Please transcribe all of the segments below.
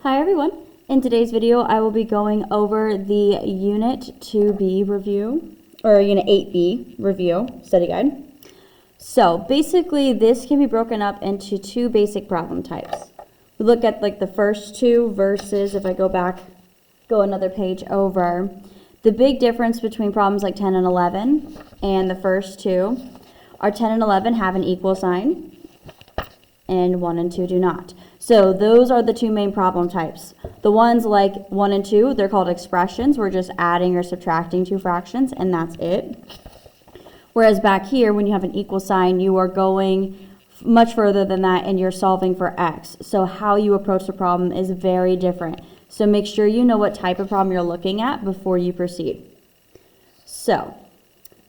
Hi everyone. In today's video, I will be going over the Unit 2B review, or Unit 8B review study guide. So basically, this can be broken up into two basic problem types. We look at like the first two versus, if I go another page over, the big difference between problems like 10 and 11 and the first two are 10 and 11 have an equal sign, and 1 and 2 do not. So those are the two main problem types. The ones like 1 and 2, they're called expressions. We're just adding or subtracting two fractions, and that's it. Whereas back here, when you have an equal sign, you are going much further than that, and you're solving for x. So how you approach the problem is very different. So make sure you know what type of problem you're looking at before you proceed. So,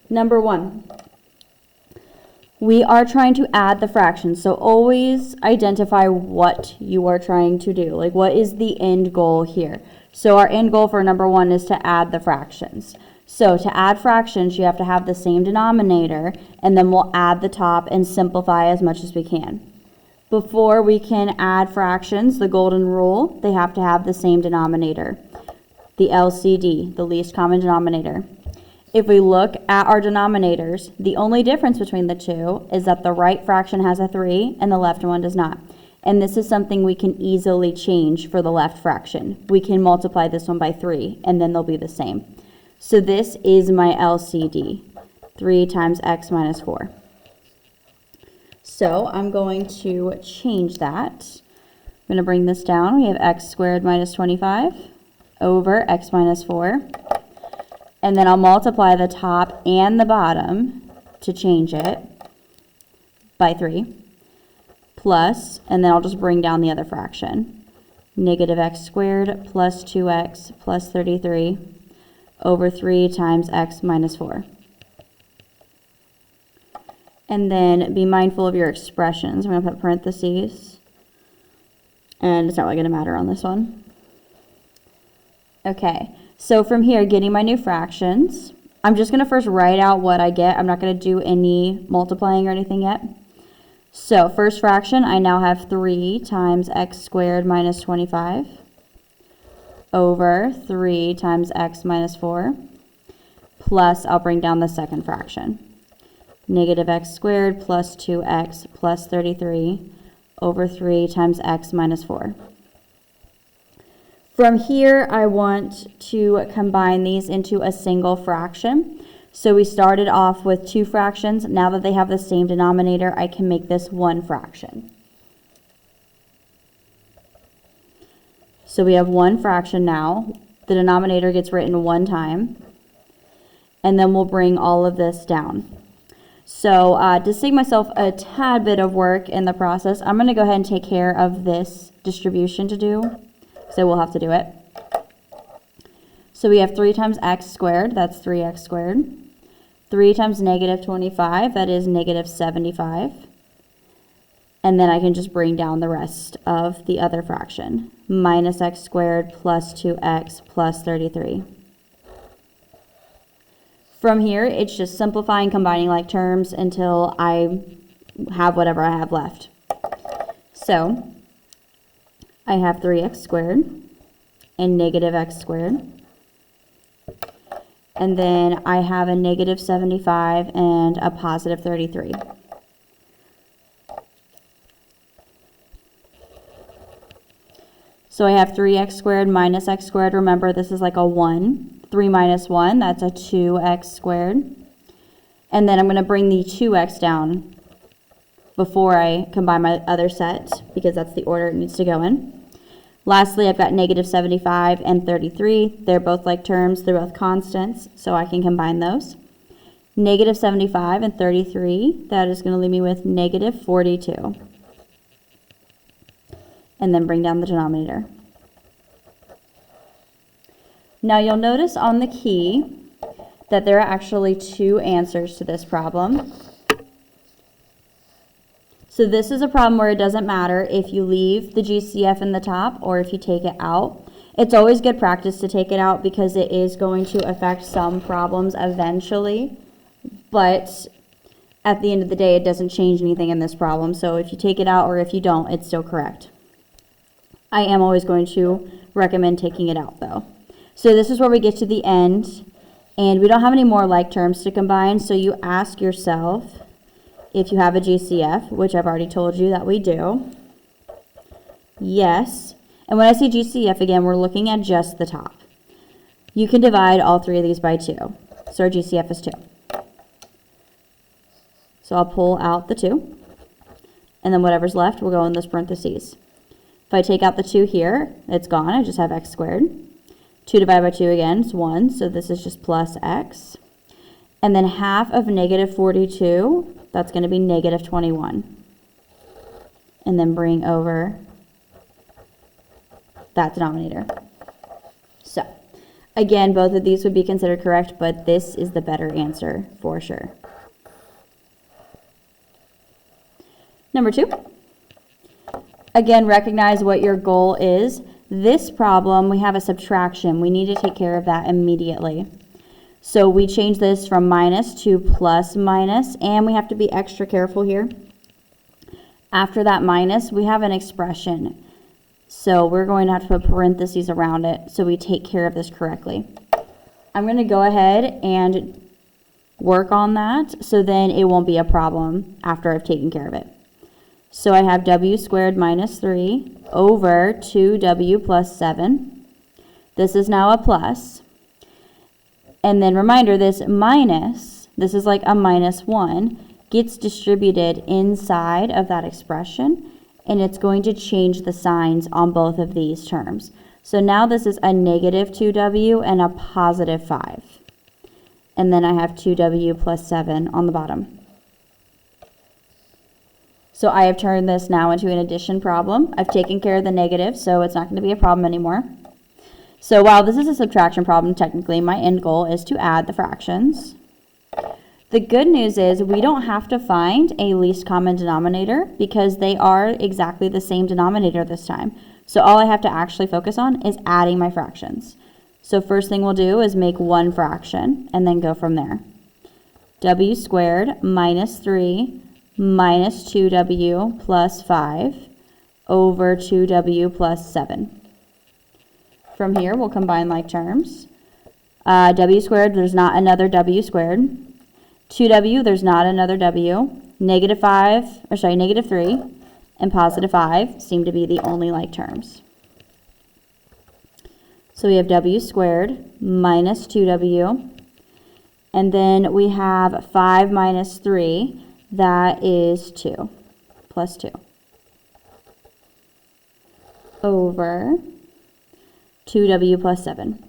number 1. We are trying to add the fractions, so always identify what you are trying to do. Like, what is the end goal here? So our end goal for number 1 is to add the fractions. So to add fractions, you have to have the same denominator, and then we'll add the top and simplify as much as we can. Before we can add fractions, the golden rule, they have to have the same denominator. The LCD, the least common denominator. If we look at our denominators, the only difference between the two is that the right fraction has a 3 and the left one does not. And this is something we can easily change for the left fraction. We can multiply this one by 3 and then they'll be the same. So this is my LCD, 3 times x minus 4. So I'm going to change that. I'm going to bring this down. We have x squared minus 25 over x minus 4. And then I'll multiply the top and the bottom to change it by 3, plus, and then I'll just bring down the other fraction. Negative x squared plus 2x plus 33 over 3 times x minus 4. And then be mindful of your expressions. I'm going to put parentheses, and it's not really going to matter on this one. Okay. So from here, getting my new fractions, I'm just going to first write out what I get. I'm not going to do any multiplying or anything yet. So first fraction, I now have 3 times x squared minus 25 over 3 times x minus 4, plus I'll bring down the second fraction. Negative x squared plus 2x plus 33 over 3 times x minus 4. From here, I want to combine these into a single fraction. So we started off with two fractions. Now that they have the same denominator, I can make this one fraction. So we have one fraction now. The denominator gets written one time. And then we'll bring all of this down. So to save myself a tad bit of work in the process, I'm going to go ahead and take care of this distribution to do. So we'll have to do it. So we have 3 times x squared, that's 3x squared. 3 times negative 25, that is negative 75. And then I can just bring down the rest of the other fraction. Minus x squared plus 2x plus 33. From here, it's just simplifying, combining like terms until I have whatever I have left. So I have 3x squared and negative x squared. And then I have a negative 75 and a positive 33. So I have 3x squared minus x squared. Remember, this is like a 1. 3 minus 1, that's a 2x squared. And then I'm going to bring the 2x down before I combine my other set, because that's the order it needs to go in. Lastly, I've got negative 75 and 33. They're both like terms. They're both constants, so I can combine those. Negative 75 and 33, that is going to leave me with negative 42. And then bring down the denominator. Now you'll notice on the key that there are actually two answers to this problem. So this is a problem where it doesn't matter if you leave the GCF in the top or if you take it out. It's always good practice to take it out because it is going to affect some problems eventually. But at the end of the day, it doesn't change anything in this problem. So if you take it out or if you don't, it's still correct. I am always going to recommend taking it out though. So this is where we get to the end, and we don't have any more like terms to combine, so you ask yourself if you have a GCF, which I've already told you that we do. Yes. And when I say GCF, again, we're looking at just the top. You can divide all three of these by 2. So our GCF is 2. So I'll pull out the 2. And then whatever's left will go in those parentheses. If I take out the 2 here, it's gone. I just have x squared. 2 divided by 2 again is 1. So this is just plus x. And then half of negative 42, that's going to be negative 21. And then bring over that denominator. So, again, both of these would be considered correct, but this is the better answer for sure. Number 2. Again, recognize what your goal is. This problem, we have a subtraction. We need to take care of that immediately. So we change this from minus to plus minus, and we have to be extra careful here. After that minus, we have an expression. So we're going to have to put parentheses around it so we take care of this correctly. I'm going to go ahead and work on that so then it won't be a problem after I've taken care of it. So I have w squared minus 3 over 2w plus 7. This is now a plus. And then reminder, this minus, this is like a minus 1, gets distributed inside of that expression, and it's going to change the signs on both of these terms. So now this is a negative 2w and a positive 5. And then I have 2w plus 7 on the bottom. So I have turned this now into an addition problem. I've taken care of the negative, so it's not going to be a problem anymore. So while this is a subtraction problem, technically my end goal is to add the fractions. The good news is we don't have to find a least common denominator because they are exactly the same denominator this time. So all I have to actually focus on is adding my fractions. So first thing we'll do is make one fraction and then go from there. W squared minus 3 minus 2w plus 5 over 2w plus 7. From here, we'll combine like terms. W squared, there's not another w squared. 2w, there's not another w. Negative 3 and positive 5 seem to be the only like terms. So we have w squared minus 2w. And then we have 5 minus 3. That is 2 plus 2 over 2w plus 7.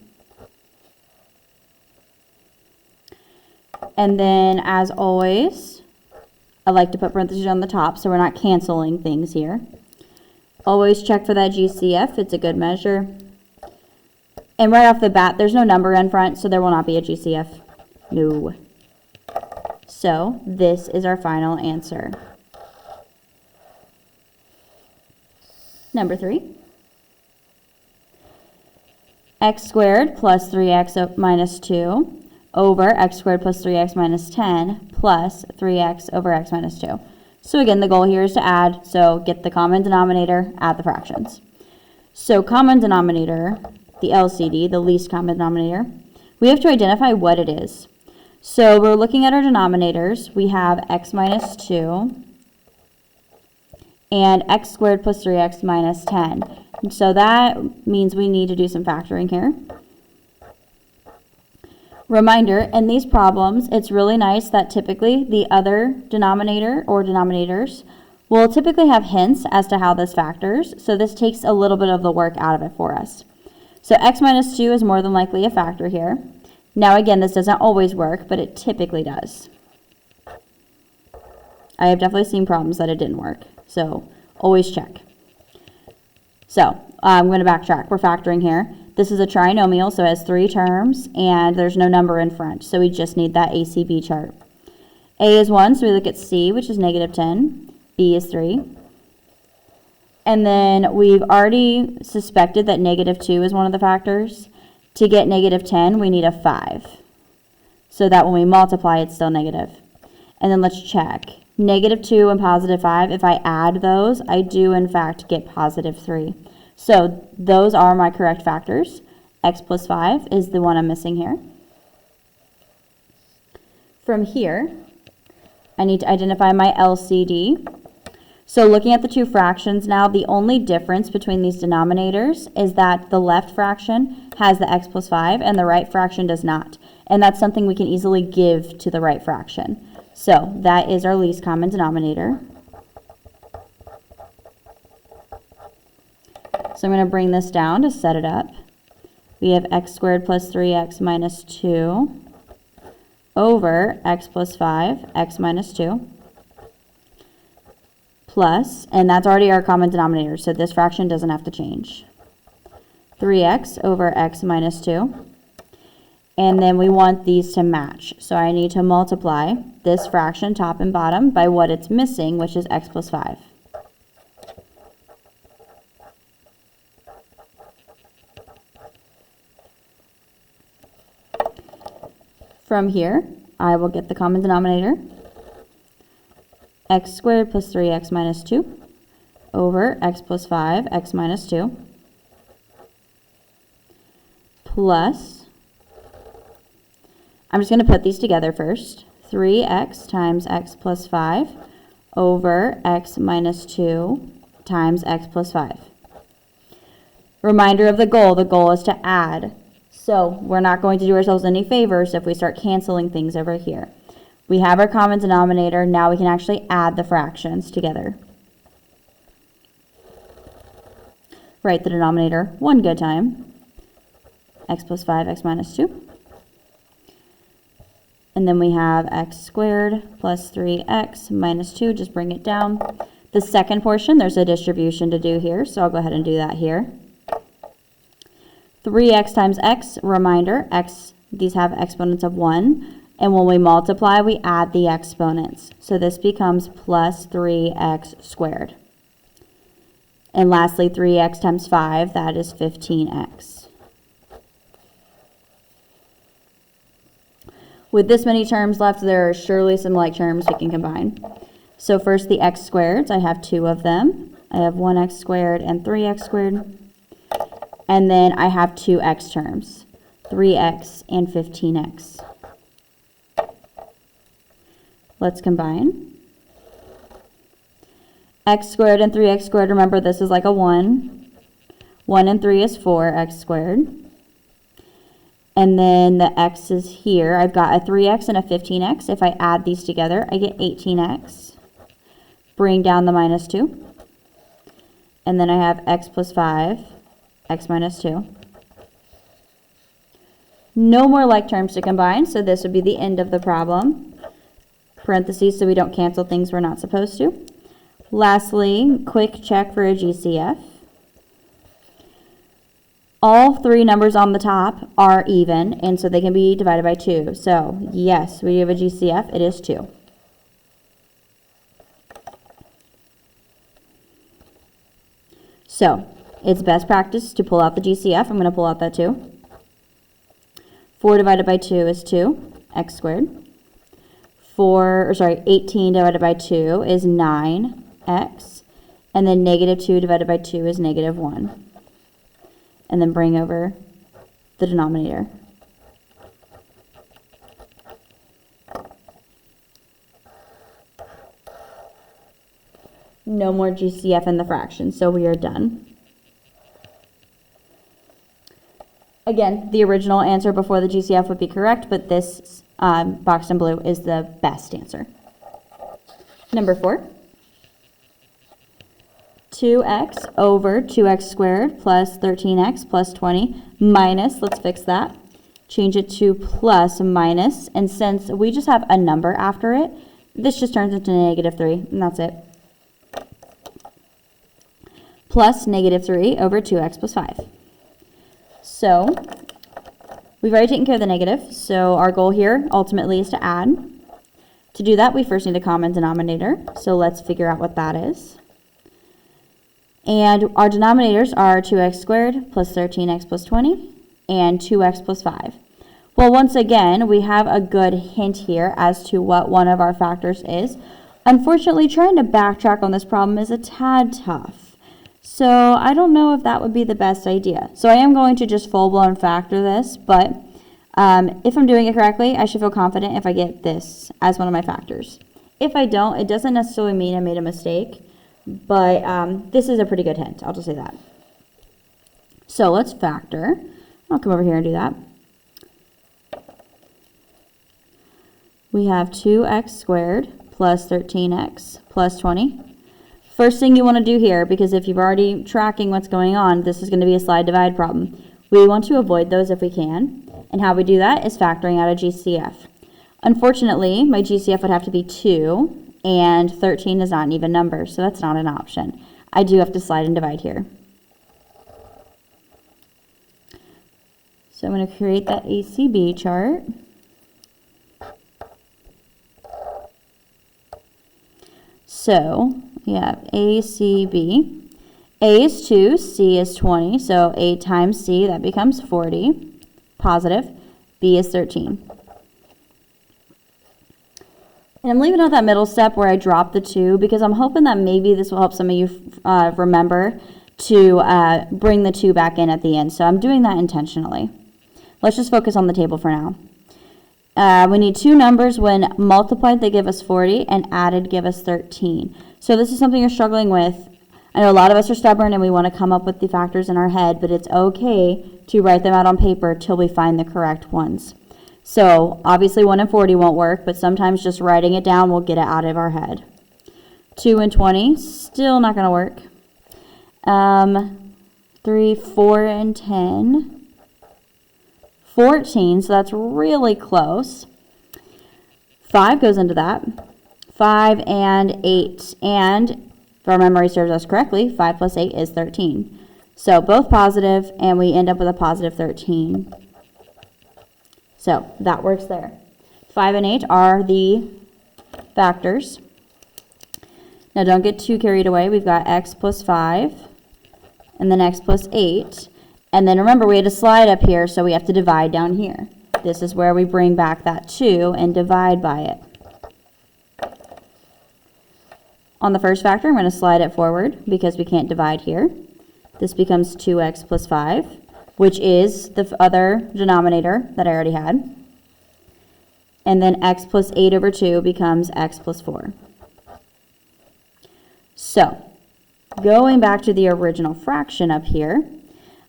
And then, as always, I like to put parentheses on the top so we're not canceling things here. Always check for that GCF. It's a good measure. And right off the bat, there's no number in front, so there will not be a GCF. No. So this is our final answer. Number 3. X squared plus 3x minus 2 over x squared plus 3x minus 10 plus 3x over x minus 2. So again, the goal here is to add, so get the common denominator, add the fractions. So common denominator, the LCD, the least common denominator, we have to identify what it is. So we're looking at our denominators. We have x minus 2 and x squared plus 3x minus 10. And so that means we need to do some factoring here. Reminder, in these problems, it's really nice that typically the other denominator or denominators will typically have hints as to how this factors. So this takes a little bit of the work out of it for us. So x minus 2 is more than likely a factor here. Now again, this doesn't always work, but it typically does. I have definitely seen problems that it didn't work, so always check. So I'm going to backtrack. We're factoring here. This is a trinomial, so it has 3 terms, and there's no number in front, so we just need that ACB chart. A is 1, so we look at C, which is negative 10. B is 3. And then we've already suspected that negative 2 is one of the factors. To get negative 10, we need a 5. So that when we multiply, it's still negative. And then let's check. Negative 2 and positive 5, if I add those, I do in fact get positive 3. So those are my correct factors. X plus 5 is the one I'm missing here. From here, I need to identify my LCD. So looking at the two fractions now, the only difference between these denominators is that the left fraction has the x plus 5 and the right fraction does not. And that's something we can easily give to the right fraction. So that is our least common denominator. So I'm going to bring this down to set it up. We have x squared plus 3x minus 2 over x plus 5, x minus 2. Plus, and that's already our common denominator, so this fraction doesn't have to change. 3x over x minus 2. And then we want these to match. So I need to multiply this fraction, top and bottom, by what it's missing, which is x plus 5. From here, I will get the common denominator. X squared plus 3x minus 2 over x plus 5, x minus 2, plus, I'm just going to put these together first, 3x times x plus 5 over x minus 2 times x plus 5. Reminder of the goal is to add. So we're not going to do ourselves any favors if we start canceling things over here. We have our common denominator, now we can actually add the fractions together. Write the denominator one good time. X plus 5, x minus 2. And then we have x squared plus 3x minus 2, just bring it down. The second portion, there's a distribution to do here, so I'll go ahead and do that here. 3x times x, reminder, x, these have exponents of 1. And when we multiply, we add the exponents. So this becomes plus 3x squared. And lastly, 3x times 5, that is 15x. With this many terms left, there are surely some like terms we can combine. So first the x squareds, I have 2 of them. I have 1x squared and 3x squared. And then I have 2x terms, 3x and 15x. Let's combine. X squared and 3x squared, remember this is like a 1. 1 and 3 is 4x squared. And then the x's here, I've got a 3x and a 15x. If I add these together, I get 18x. Bring down the minus 2. And then I have x plus 5, x minus 2. No more like terms to combine, so this would be the end of the problem. Parentheses so we don't cancel things we're not supposed to. Lastly, quick check for a GCF. All 3 numbers on the top are even, and so they can be divided by 2. So, yes, we have a GCF. It is 2. So, it's best practice to pull out the GCF. I'm going to pull out that 2. 4 divided by 2 is 2, x squared. 18 divided by 2 is 9x. And then negative 2 divided by 2 is negative 1. And then bring over the denominator. No more GCF in the fraction, so we are done. Again, the original answer before the GCF would be correct, but this boxed in blue is the best answer. Number 4. 2x over 2x squared plus 13x plus 20 minus, let's fix that, change it to plus minus, and since we just have a number after it, this just turns into negative 3, and that's it. Plus negative 3 over 2x plus 5. So, we've already taken care of the negative, so our goal here ultimately is to add. To do that, we first need a common denominator, so let's figure out what that is. And our denominators are 2x squared plus 13x plus 20 and 2x plus 5. Well, once again, we have a good hint here as to what one of our factors is. Unfortunately, trying to backtrack on this problem is a tad tough. So I don't know if that would be the best idea. So I am going to just full-blown factor this, but if I'm doing it correctly, I should feel confident if I get this as one of my factors. If I don't, it doesn't necessarily mean I made a mistake, but this is a pretty good hint. I'll just say that. So let's factor. I'll come over here and do that. We have 2x squared plus 13x plus 20. First thing you want to do here, because if you've already tracking what's going on, this is going to be a slide divide problem. We want to avoid those if we can. And how we do that is factoring out a GCF. Unfortunately, my GCF would have to be 2, and 13 is not an even number, so that's not an option. I do have to slide and divide here. So I'm going to create that ACB chart. So we have ACB. A is 2, C is 20, so A times C, that becomes 40, positive. B is 13. And I'm leaving out that middle step where I drop the 2 because I'm hoping that maybe this will help some of you remember to bring the 2 back in at the end. So I'm doing that intentionally. Let's just focus on the table for now. We need two numbers. When multiplied, they give us 40, and added give us 13. So this is something you're struggling with. I know a lot of us are stubborn and we want to come up with the factors in our head, but it's okay to write them out on paper till we find the correct ones. So obviously 1 and 40 won't work, but sometimes just writing it down will get it out of our head. 2 and 20, still not going to work. 3, 4, and 10. 14, so that's really close. 5 goes into that. 5 and 8. And if our memory serves us correctly, 5 plus 8 is 13. So both positive, and we end up with a positive 13. So that works there. 5 and 8 are the factors. Now don't get too carried away. We've got x plus 5, and then x plus 8. And then remember, we had a slide up here, so we have to divide down here. This is where we bring back that 2 and divide by it. On the first factor, I'm going to slide it forward because we can't divide here. This becomes 2x plus 5, which is the other denominator that I already had. And then x plus 8 over 2 becomes x plus 4. So, going back to the original fraction up here,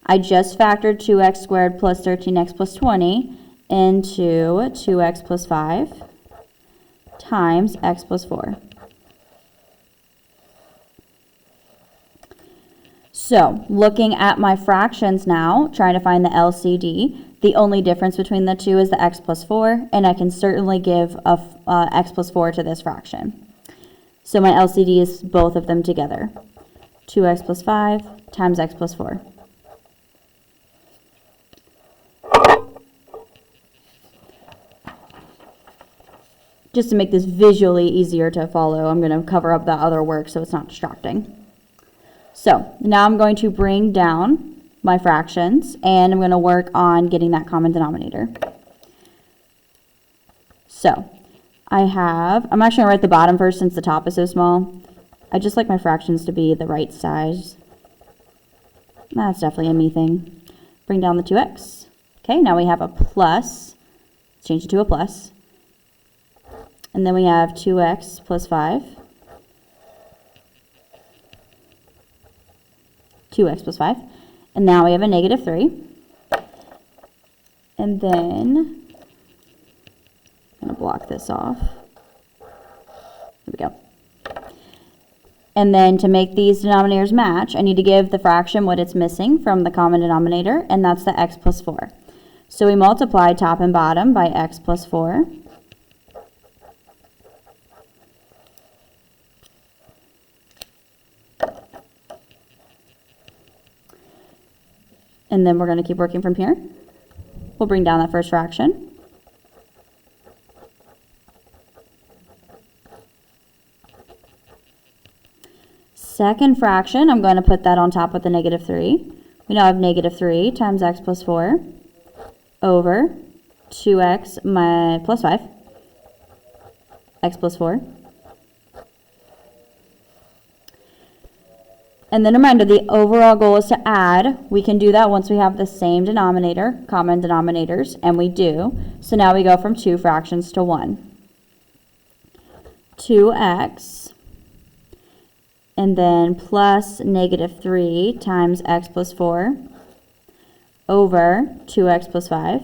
I just factored 2x squared plus 13x plus 20 into 2x plus 5 times x plus 4. So, looking at my fractions now, trying to find the LCD, the only difference between the two is the x plus 4, and I can certainly give a x plus 4 to this fraction. So my LCD is both of them together. 2x plus 5 times x plus 4. Just to make this visually easier to follow, I'm going to cover up that other work so it's not distracting. So now I'm going to bring down my fractions, and I'm going to work on getting that common denominator. So I'm actually going to write the bottom first since the top is so small. I just like my fractions to be the right size. That's definitely a me thing. Bring down the 2x. Okay, now we have a plus. Let's change it to a plus. And then we have 2x plus 5. 2x plus 5. And now we have a negative 3. And then I'm going to block this off. There we go. And then to make these denominators match, I need to give the fraction what it's missing from the common denominator, and that's the x plus 4. So we multiply top and bottom by x plus 4. And then we're going to keep working from here. We'll bring down that first fraction. Second fraction, I'm going to put that on top of the negative 3. We now have negative 3 times x plus 4 over 2x plus 5, x plus 4. And then remember, the overall goal is to add. We can do that once we have the same denominator, common denominators, and we do. So now we go from 2 fractions to 1. 2x, and then plus negative 3 times x plus 4 over 2x plus 5,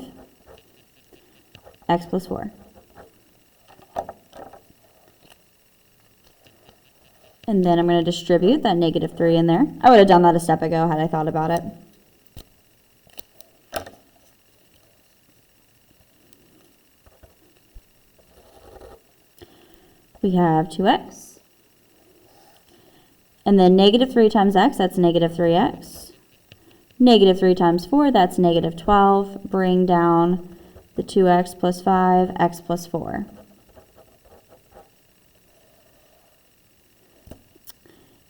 x plus 4. And then I'm going to distribute that negative 3 in there. I would have done that a step ago had I thought about it. We have 2x. And then negative 3 times x, that's negative 3x. Negative 3 times 4, that's negative 12. Bring down the 2x plus 5, x plus 4.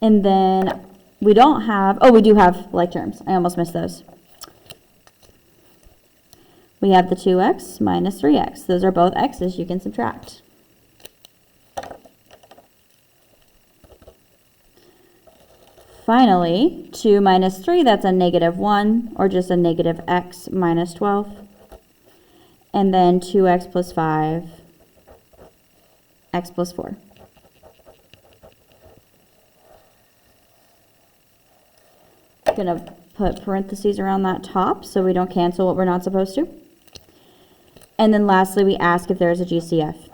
And then we don't have, oh, we do have like terms. I almost missed those. We have the 2x minus 3x. Those are both x's you can subtract. Finally, 2 minus 3, that's a negative 1, or just a negative x minus 12. And then 2x plus 5, x plus 4. I'm going to put parentheses around that top so we don't cancel what we're not supposed to. And then lastly, we ask if there's a GCF.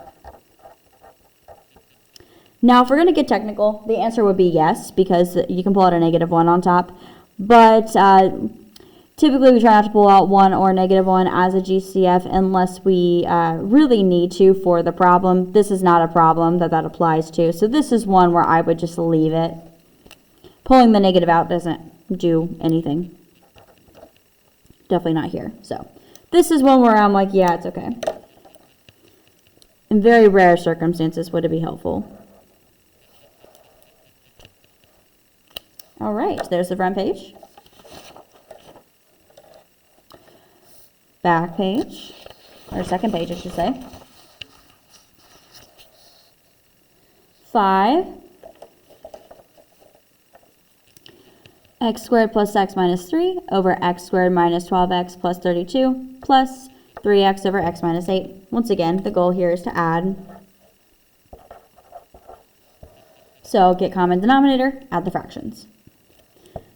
Now, if we're going to get technical, the answer would be yes, because you can pull out a negative 1 on top. But typically, we try not to pull out 1 or negative 1 as a GCF unless we really need to for the problem. This is not a problem that applies to. So this is one where I would just leave it. Pulling the negative out doesn't do anything. Definitely not here. So this is one where I'm like, yeah, it's okay. In very rare circumstances would it be helpful. All right, there's the front page. Back page, or second page, I should say. 5. X squared plus x minus 3 over x squared minus 12x plus 32 plus 3x over x minus 8. Once again, the goal here is to add. So get common denominator, add the fractions.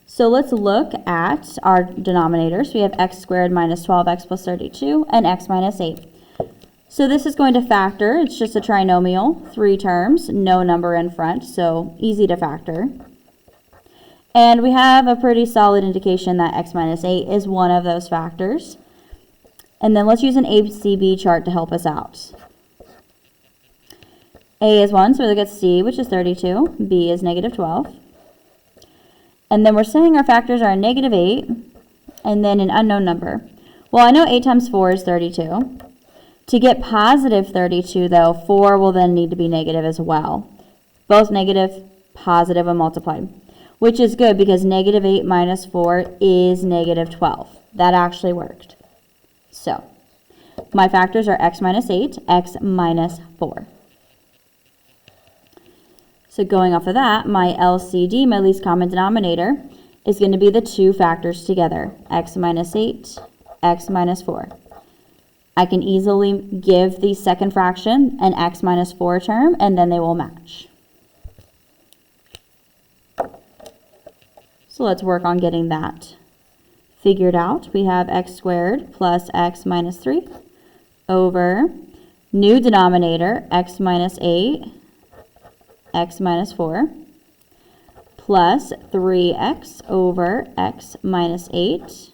So let's look at our denominators. We have x squared minus 12x plus 32 and x minus 8. So this is going to factor. It's just a trinomial, 3 terms, no number in front, so easy to factor. And we have a pretty solid indication that x minus 8 is one of those factors. And then let's use an ACB chart to help us out. A is 1, so we look at C, which is 32. B is negative 12. And then we're saying our factors are negative 8, and then an unknown number. Well, I know 8 times 4 is 32. To get positive 32, though, 4 will then need to be negative as well. Both negative, positive, and multiplied. Which is good because negative 8 minus 4 is negative 12. That actually worked. So, my factors are x minus 8, x minus 4. So going off of that, my LCD, my least common denominator, is going to be the 2 factors together, x minus 8, x minus 4. I can easily give the second fraction an x minus 4 term, and then they will match. So let's work on getting that figured out. We have x squared plus x minus 3 over new denominator, x minus 8, x minus 4, plus 3x over x minus 8.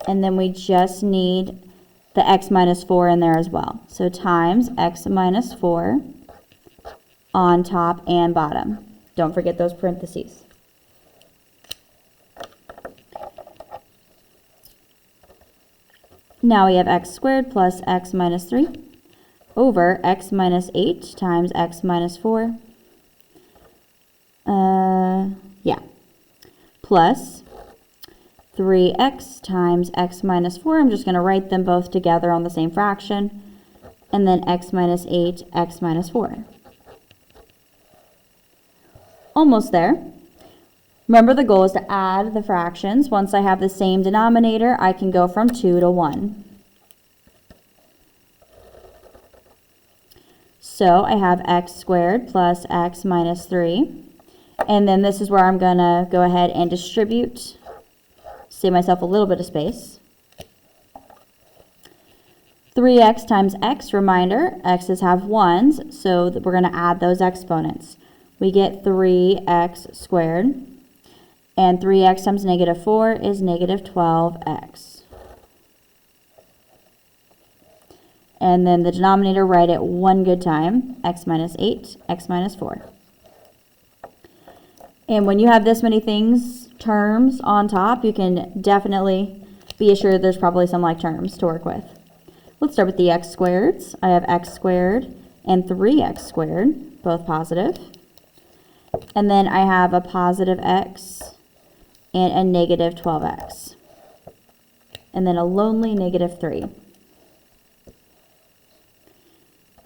And then we just need the x minus 4 in there as well. So times x minus 4 on top and bottom. Don't forget those parentheses. Now we have x squared plus x minus 3 over x minus 8 times x minus 4. Plus 3x times x minus 4. I'm just going to write them both together on the same fraction. And then x minus 8, x minus 4. almost there. Remember, the goal is to add the fractions. Once I have the same denominator, I can go from 2 to 1. So I have x squared plus x minus 3. And then this is where I'm going to go ahead and distribute, save myself a little bit of space. 3x times x, reminder, x's have 1s, so we're going to add those exponents. We get 3x squared, and 3x times negative 4 is negative 12x. And then the denominator, write it one good time, x minus 8, x minus 4. And when you have this many terms on top, you can definitely be assured there's probably some like terms to work with. Let's start with the x squareds. I have x squared and 3x squared, both positive. And then I have a positive x and a negative 12x. And then a lonely negative 3.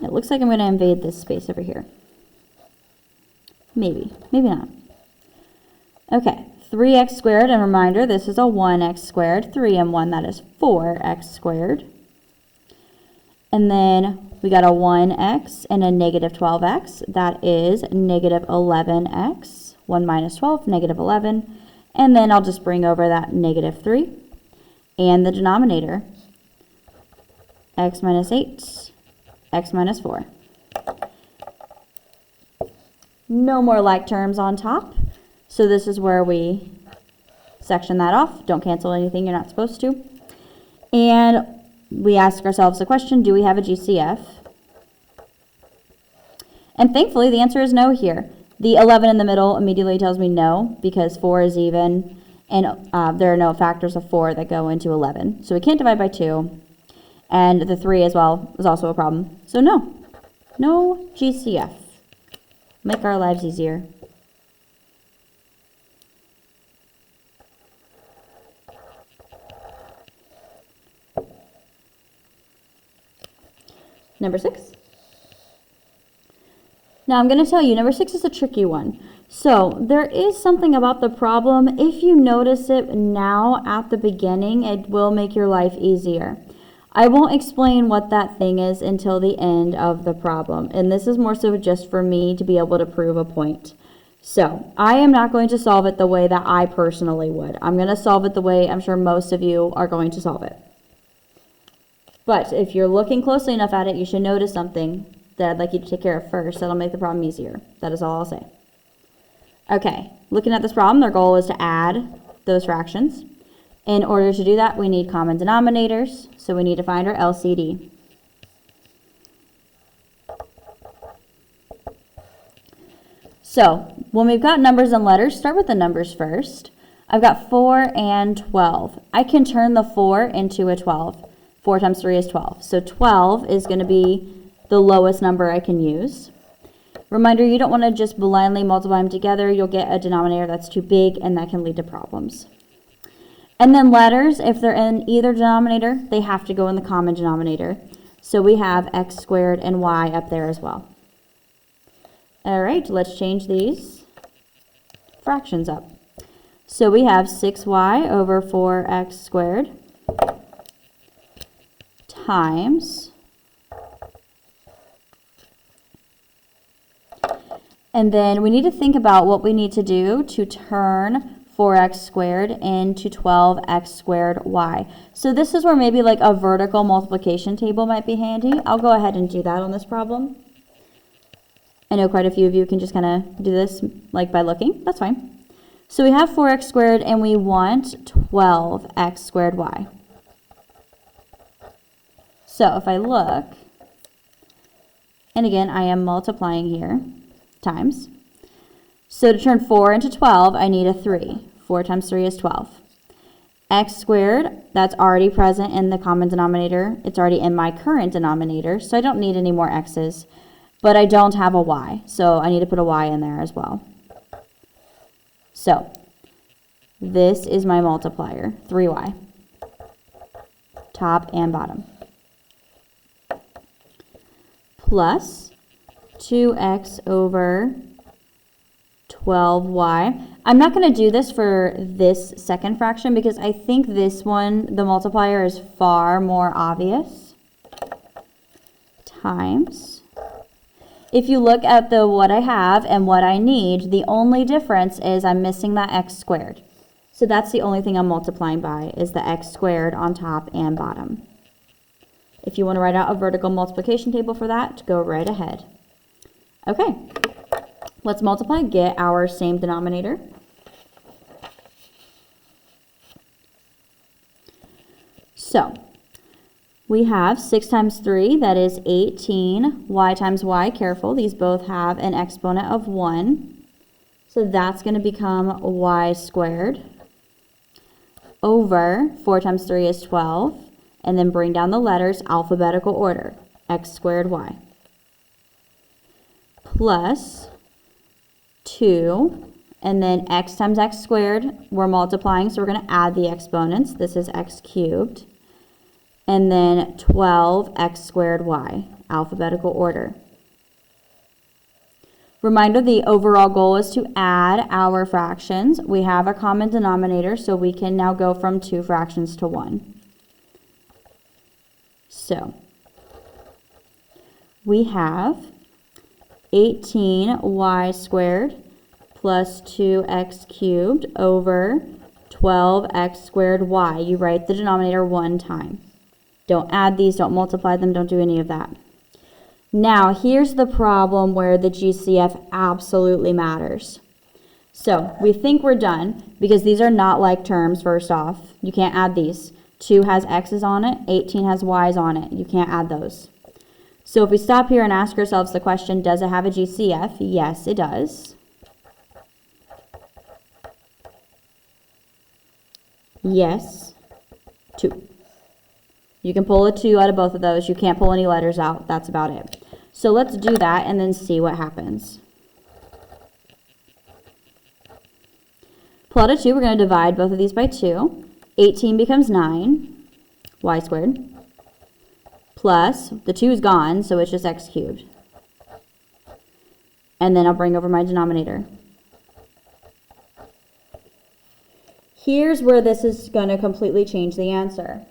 It looks like I'm going to invade this space over here. Maybe, maybe not. Okay, 3x squared, and reminder, this is a 1x squared. 3 and 1, that is 4x squared. And then we got a 1x and a negative 12x. That is negative 11x. 1 minus 12, negative 11. And then I'll just bring over that negative 3. And the denominator, x minus 8, x minus 4. No more like terms on top. So this is where we section that off. Don't cancel anything you're not supposed to. And we ask ourselves the question, do we have a GCF? And thankfully, the answer is no here. The 11 in the middle immediately tells me no, because 4 is even, and there are no factors of 4 that go into 11. So we can't divide by 2. And the 3 as well is also a problem. So no GCF. Make our lives easier. Number 6. Now I'm going to tell you, number 6 is a tricky one. So there is something about the problem. If you notice it now at the beginning, it will make your life easier. I won't explain what that thing is until the end of the problem. And this is more so just for me to be able to prove a point. So I am not going to solve it the way that I personally would. I'm going to solve it the way I'm sure most of you are going to solve it. But if you're looking closely enough at it, you should notice something that I'd like you to take care of first. That'll make the problem easier. That is all I'll say. Okay, looking at this problem, their goal is to add those fractions. In order to do that, we need common denominators, so we need to find our LCD. So, when we've got numbers and letters, start with the numbers first. I've got 4 and 12. I can turn the 4 into a 12. 4 times 3 is 12. So 12 is going to be the lowest number I can use. Reminder, you don't want to just blindly multiply them together. You'll get a denominator that's too big, and that can lead to problems. And then letters, if they're in either denominator, they have to go in the common denominator. So we have x squared and y up there as well. All right, let's change these fractions up. So we have 6y over 4x squared times, and then we need to think about what we need to do to turn 4x squared into 12x squared y. So this is where maybe like a vertical multiplication table might be handy. I'll go ahead and do that on this problem. I know quite a few of you can just kind of do this like by looking. That's fine. So we have 4x squared and we want 12x squared y. So if I look, and again, I am multiplying here, times. So to turn 4 into 12, I need a 3. 4 times 3 is 12. X squared, that's already present in the common denominator. It's already in my current denominator, so I don't need any more x's. But I don't have a y, so I need to put a y in there as well. So this is my multiplier, 3y, top and bottom, plus 2x over 12y. I'm not going to do this for this second fraction because I think this one, the multiplier, is far more obvious. Times. If you look at the what I have and what I need, the only difference is I'm missing that x squared. So that's the only thing I'm multiplying by, is the x squared on top and bottom. If you want to write out a vertical multiplication table for that, go right ahead. Okay, let's multiply, get our same denominator. So, we have 6 times 3, that is 18. Y times y, careful, these both have an exponent of 1. So that's going to become y squared over 4 times 3 is 12. And then bring down the letters, alphabetical order, x squared y. Plus 2, and then x times x squared, we're multiplying, so we're going to add the exponents. This is x cubed. And then 12x squared y, alphabetical order. Reminder, the overall goal is to add our fractions. We have a common denominator, so we can now go from 2 fractions to 1. So, we have 18y squared plus 2x cubed over 12x squared y. You write the denominator one time. Don't add these, don't multiply them, don't do any of that. Now, here's the problem where the GCF absolutely matters. So, we think we're done because these are not like terms, first off. You can't add these. 2 has x's on it, 18 has y's on it. You can't add those. So if we stop here and ask ourselves the question, does it have a GCF? Yes, it does. Yes, 2. You can pull a 2 out of both of those. You can't pull any letters out. That's about it. So let's do that and then see what happens. Pull out a 2. We're going to divide both of these by 2. 18 becomes 9, y squared, plus, the 2 is gone, so it's just x cubed. And then I'll bring over my denominator. Here's where this is going to completely change the answer.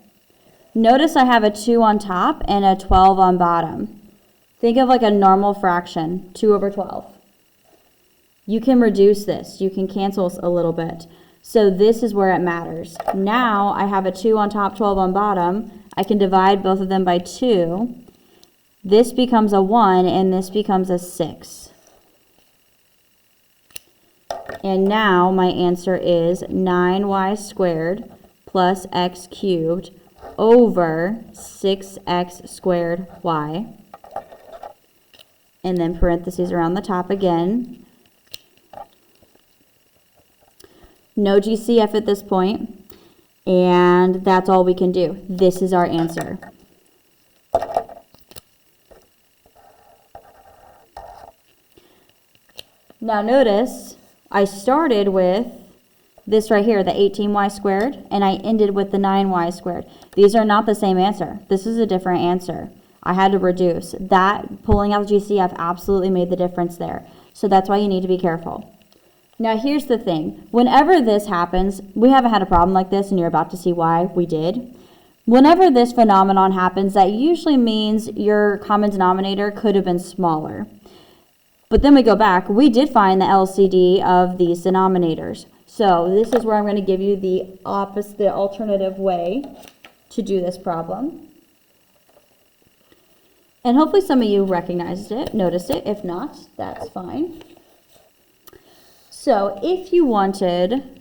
Notice I have a 2 on top and a 12 on bottom. Think of like a normal fraction, 2 over 12. You can reduce this. You can cancel a little bit. So this is where it matters. Now I have a 2 on top, 12 on bottom. I can divide both of them by 2. This becomes a 1 and this becomes a 6. And now my answer is 9y squared plus x cubed over 6x squared y. And then parentheses around the top again. No GCF at this point, and that's all we can do. This is our answer. Now notice, I started with this right here, the 18y squared, and I ended with the 9y squared. These are not the same answer. This is a different answer. I had to reduce. That, pulling out the GCF, absolutely made the difference there. So that's why you need to be careful. Now here's the thing, whenever this happens, we haven't had a problem like this and you're about to see why we did. Whenever this phenomenon happens, that usually means your common denominator could have been smaller. But then we go back, we did find the LCD of these denominators. So this is where I'm going to give you the opposite, the alternative way to do this problem. And hopefully some of you recognized it, noticed it. If not, that's fine. So if you wanted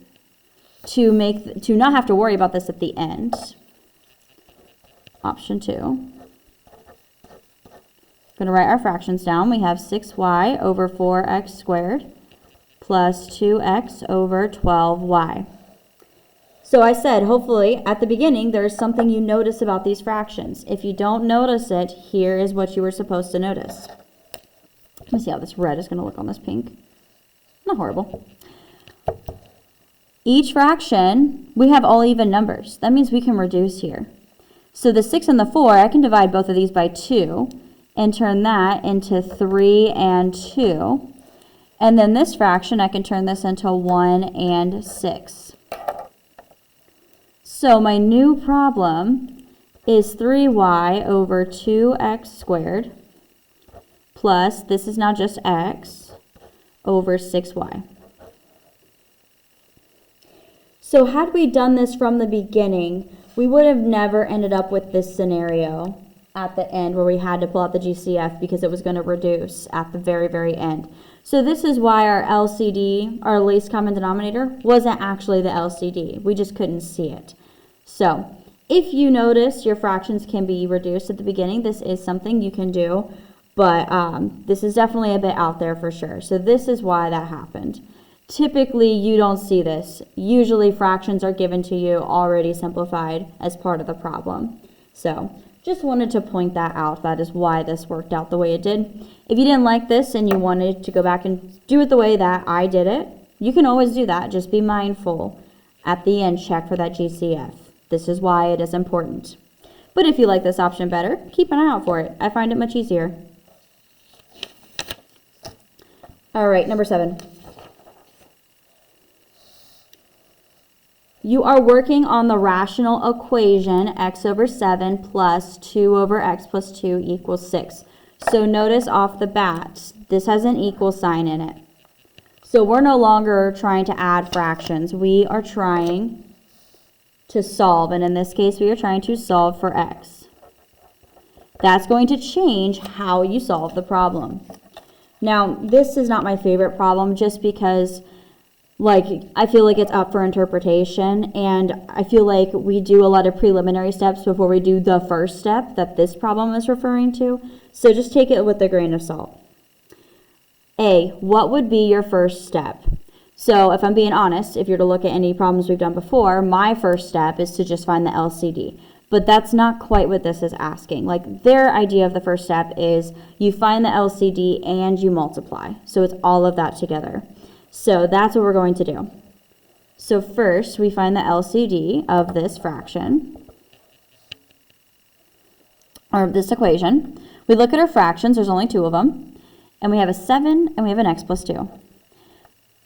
to not have to worry about this at the end, option 2, going to write our fractions down. We have 6y over 4x squared plus 2x over 12y. So I said, hopefully, at the beginning, there's something you notice about these fractions. If you don't notice it, here is what you were supposed to notice. Let me see how this red is going to look on this pink. Not horrible. Each fraction, we have all even numbers. That means we can reduce here. So the 6 and the 4, I can divide both of these by 2 and turn that into 3 and 2. And then this fraction, I can turn this into 1 and 6. So my new problem is 3y over 2x squared plus, this is now just x, over 6y. So had we done this from the beginning, we would have never ended up with this scenario at the end where we had to pull out the GCF because it was going to reduce at the very, very end. So this is why our LCD, our least common denominator, wasn't actually the LCD. We just couldn't see it. So if you notice your fractions can be reduced at the beginning, this is something you can do, but this is definitely a bit out there for sure. So this is why that happened. Typically, you don't see this. Usually, fractions are given to you already simplified as part of the problem. So just wanted to point that out. That is why this worked out the way it did. If you didn't like this and you wanted to go back and do it the way that I did it, you can always do that. Just be mindful. At the end, check for that GCF. This is why it is important. But if you like this option better, keep an eye out for it. I find it much easier. All right, number 7. You are working on the rational equation x over 7 plus 2 over x plus 2 equals 6. So notice off the bat, this has an equal sign in it. So we're no longer trying to add fractions. We are trying to solve, and in this case, we are trying to solve for x. That's going to change how you solve the problem. Now, this is not my favorite problem just because I feel like it's up for interpretation, and I feel like we do a lot of preliminary steps before we do the first step that this problem is referring to. So just take it with a grain of salt. A, what would be your first step? So if I'm being honest, if you're to look at any problems we've done before, my first step is to just find the LCD. But that's not quite what this is asking. Their idea of the first step is you find the LCD and you multiply. So it's all of that together. So that's what we're going to do. So first, we find the LCD of this fraction, or this equation. We look at our fractions, there's only 2 of them, and we have a 7 and we have an x plus 2.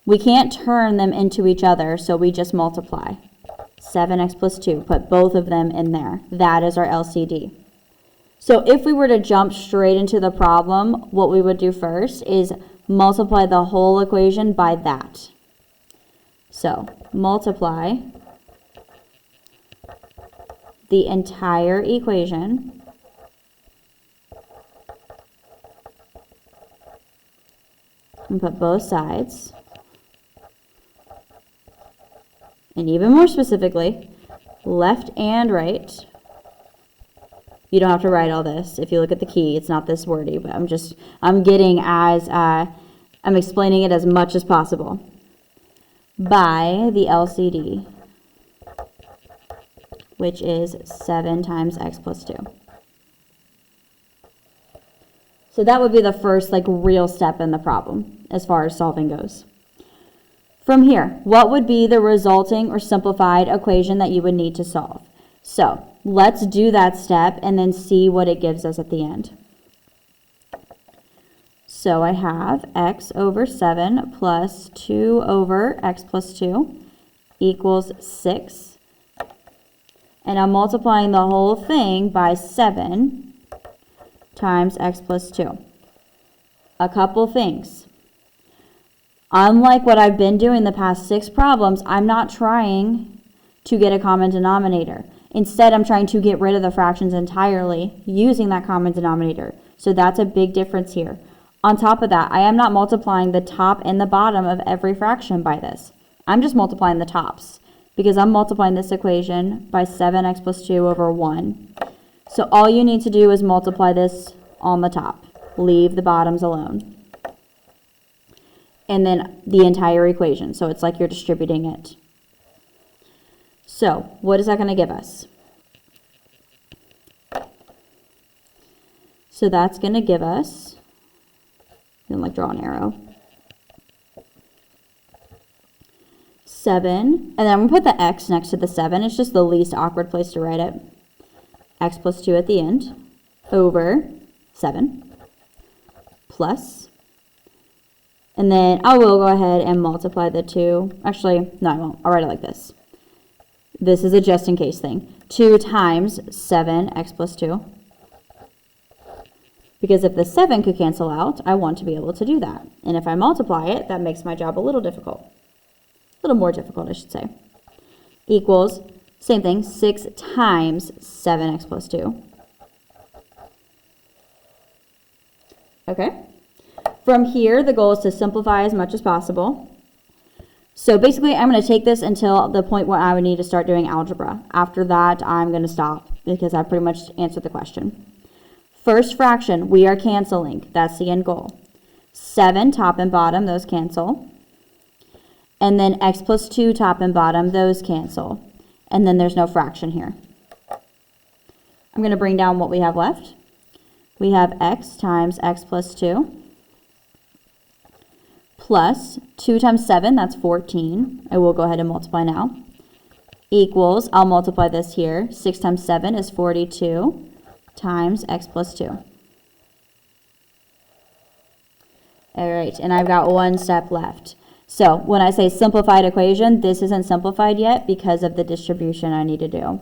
We can't turn them into each other, so we just multiply. 7x plus 2, put both of them in there. That is our LCD. So if we were to jump straight into the problem, what we would do first is multiply the whole equation by that. So multiply the entire equation and put both sides. And even more specifically, left and right. You don't have to write all this. If you look at the key, it's not this wordy, but I'm explaining it as much as possible. By the LCD, which is 7 times x plus 2. So that would be the first real step in the problem as far as solving goes. From here, what would be the resulting or simplified equation that you would need to solve? So let's do that step and then see what it gives us at the end. So I have x over 7 plus 2 over x plus 2 equals 6. And I'm multiplying the whole thing by 7 times x plus 2. A couple things. Unlike what I've been doing the past 6 problems, I'm not trying to get a common denominator. Instead, I'm trying to get rid of the fractions entirely using that common denominator. So that's a big difference here. On top of that, I am not multiplying the top and the bottom of every fraction by this. I'm just multiplying the tops because I'm multiplying this equation by 7x plus 2 over 1. So all you need to do is multiply this on the top. Leave the bottoms alone. And then the entire equation. So it's like you're distributing it. So what is that going to give us? So that's going to give us, I'm going to draw an arrow, 7, and then I'm going to put the x next to the 7. It's just the least awkward place to write it. X plus 2 at the end, over 7, plus And then I will go ahead and multiply the 2. Actually, no, I won't. I'll write it like this. This is a just in case thing. 2 times 7x plus 2. Because if the 7 could cancel out, I want to be able to do that. And if I multiply it, that makes my job a little difficult. A little more difficult, I should say. Equals, same thing, 6 times 7x plus 2. Okay. From here, the goal is to simplify as much as possible. So basically, I'm going to take this until the point where I would need to start doing algebra. After that, I'm going to stop because I pretty much answered the question. First fraction, we are canceling. That's the end goal. 7, top and bottom, those cancel. And then x plus 2, top and bottom, those cancel. And then there's no fraction here. I'm going to bring down what we have left. We have x times x plus 2. Plus 2 times 7, that's 14. I will go ahead and multiply now. Equals, I'll multiply this here. 6 times 7 is 42 times x plus 2. All right, and I've got one step left. So when I say simplified equation, this isn't simplified yet because of the distribution I need to do.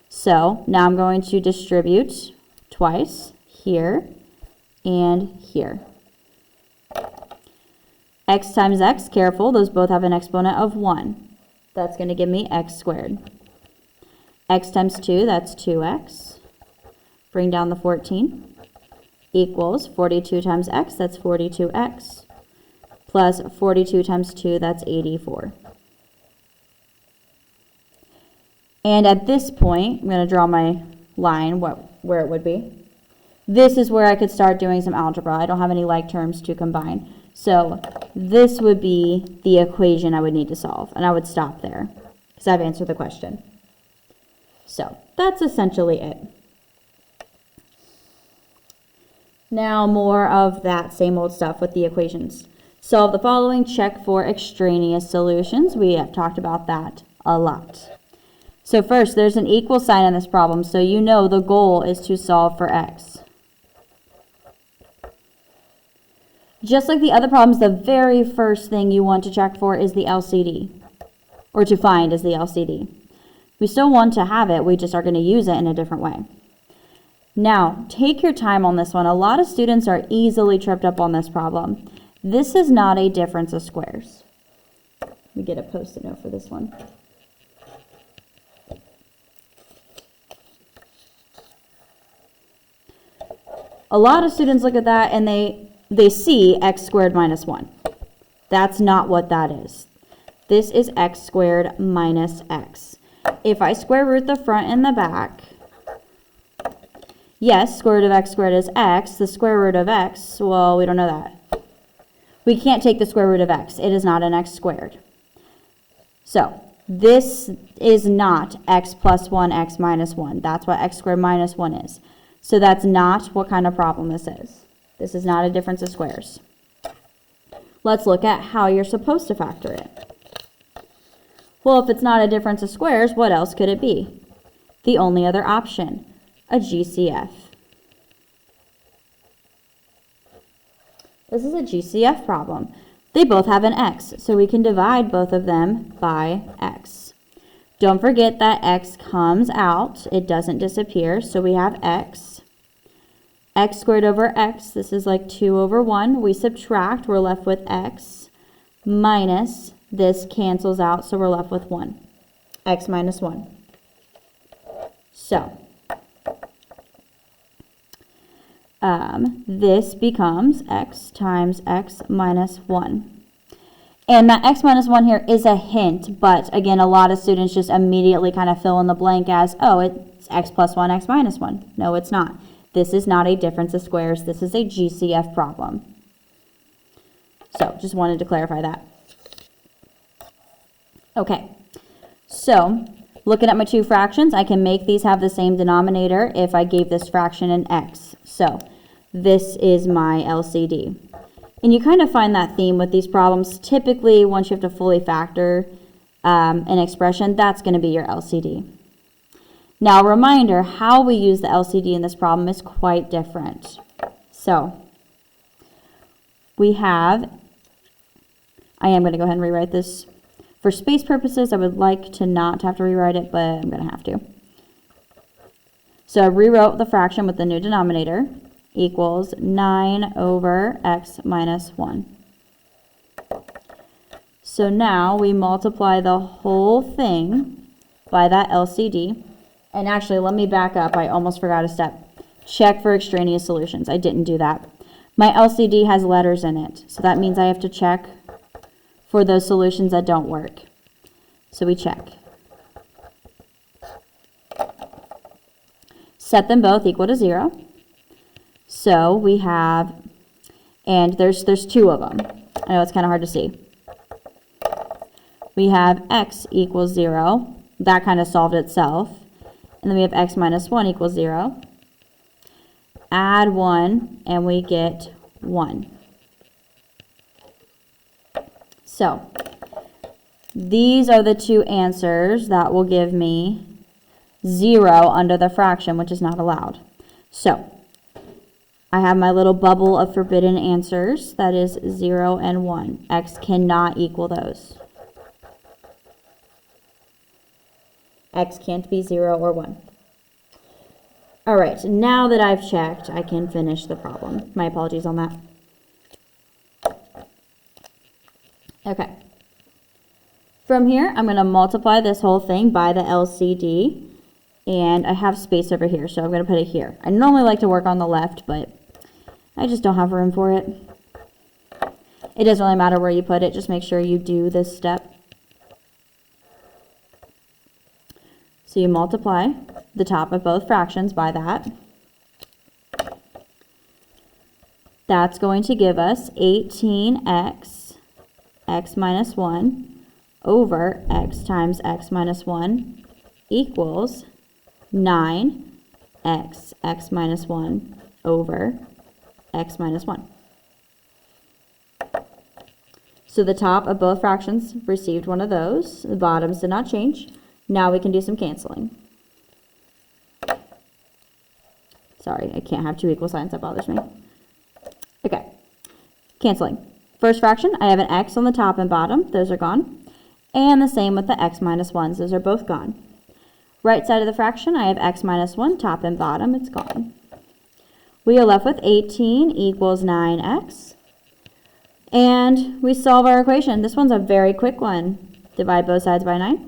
So now I'm going to distribute twice, here and here. X times x, careful, those both have an exponent of 1. That's going to give me x squared. X times 2, that's 2x. Bring down the 14. Equals 42 times x, that's 42x. Plus 42 times 2, that's 84. And at this point, I'm going to draw my line where it would be. This is where I could start doing some algebra. I don't have any like terms to combine. So this would be the equation I would need to solve, and I would stop there because I've answered the question. So that's essentially it. Now more of that same old stuff with the equations. Solve the following, check for extraneous solutions. We have talked about that a lot. So first, there's an equal sign in this problem, so you know the goal is to solve for x. Just like the other problems, the very first thing you want to check for is the LCD, or to find is the LCD. We still want to have it, we just are going to use it in a different way. Now, take your time on this one. A lot of students are easily tripped up on this problem. This is not a difference of squares. Let me get a Post-it note for this one. A lot of students look at that and they see x squared minus 1. That's not what that is. This is x squared minus x. If I square root the front and the back, yes, square root of x squared is x. The square root of x, well, we don't know that. We can't take the square root of x. It is not an x squared. So this is not x plus 1, x minus 1. That's what x squared minus 1 is. So that's not what kind of problem this is. This is not a difference of squares. Let's look at how you're supposed to factor it. Well, if it's not a difference of squares, what else could it be? The only other option, a GCF. This is a GCF problem. They both have an x, so we can divide both of them by x. Don't forget that x comes out. It doesn't disappear, so we have x. X squared over x, this is like 2 over 1. We subtract, we're left with x minus, this cancels out, so we're left with 1. X minus 1. So, this becomes x times x minus 1. And that x minus 1 here is a hint, but again, a lot of students just immediately kind of fill in the blank as, oh, it's x plus 1, x minus 1. No, it's not. This is not a difference of squares. This is a GCF problem. So, just wanted to clarify that. Okay, so looking at my two fractions, I can make these have the same denominator if I gave this fraction an x. So, this is my LCD. And you kind of find that theme with these problems. Typically, once you have to fully factor an expression, that's going to be your LCD. Now, a reminder, how we use the LCD in this problem is quite different. So, we have I am going to go ahead and rewrite this. For space purposes, I would like to not have to rewrite it, but I'm going to have to. So I rewrote the fraction with the new denominator equals 9 over x minus 1. So now we multiply the whole thing by that LCD. And actually, let me back up. I almost forgot a step. Check for extraneous solutions. I didn't do that. My LCD has letters in it, so that means I have to check for those solutions that don't work. So we check. Set them both equal to 0. So we have, and there's two of them. I know it's kind of hard to see. We have x equals 0. That kind of solved itself. And then we have x minus 1 equals 0. Add 1, and we get 1. So these are the two answers that will give me 0 under the fraction, which is not allowed. So I have my little bubble of forbidden answers. That is 0 and 1. X cannot equal those. X can't be 0 or 1. All right, now that I've checked, I can finish the problem. My apologies on that. Okay. From here, I'm going to multiply this whole thing by the LCD, and I have space over here, so I'm going to put it here. I normally like to work on the left, but I just don't have room for it. It doesn't really matter where you put it, just make sure you do this step. So you multiply the top of both fractions by that. That's going to give us 18x, x minus 1, over x times x minus 1 equals 9x, x minus 1, over x minus 1. So the top of both fractions received one of those. The bottoms did not change. Now we can do some canceling. Sorry, I can't have two equal signs. That bothers me. Okay, canceling. First fraction, I have an x on the top and bottom. Those are gone. And the same with the x minus 1s. Those are both gone. Right side of the fraction, I have x minus 1, top and bottom. It's gone. We are left with 18 equals 9x. And we solve our equation. This one's a very quick one. Divide both sides by 9.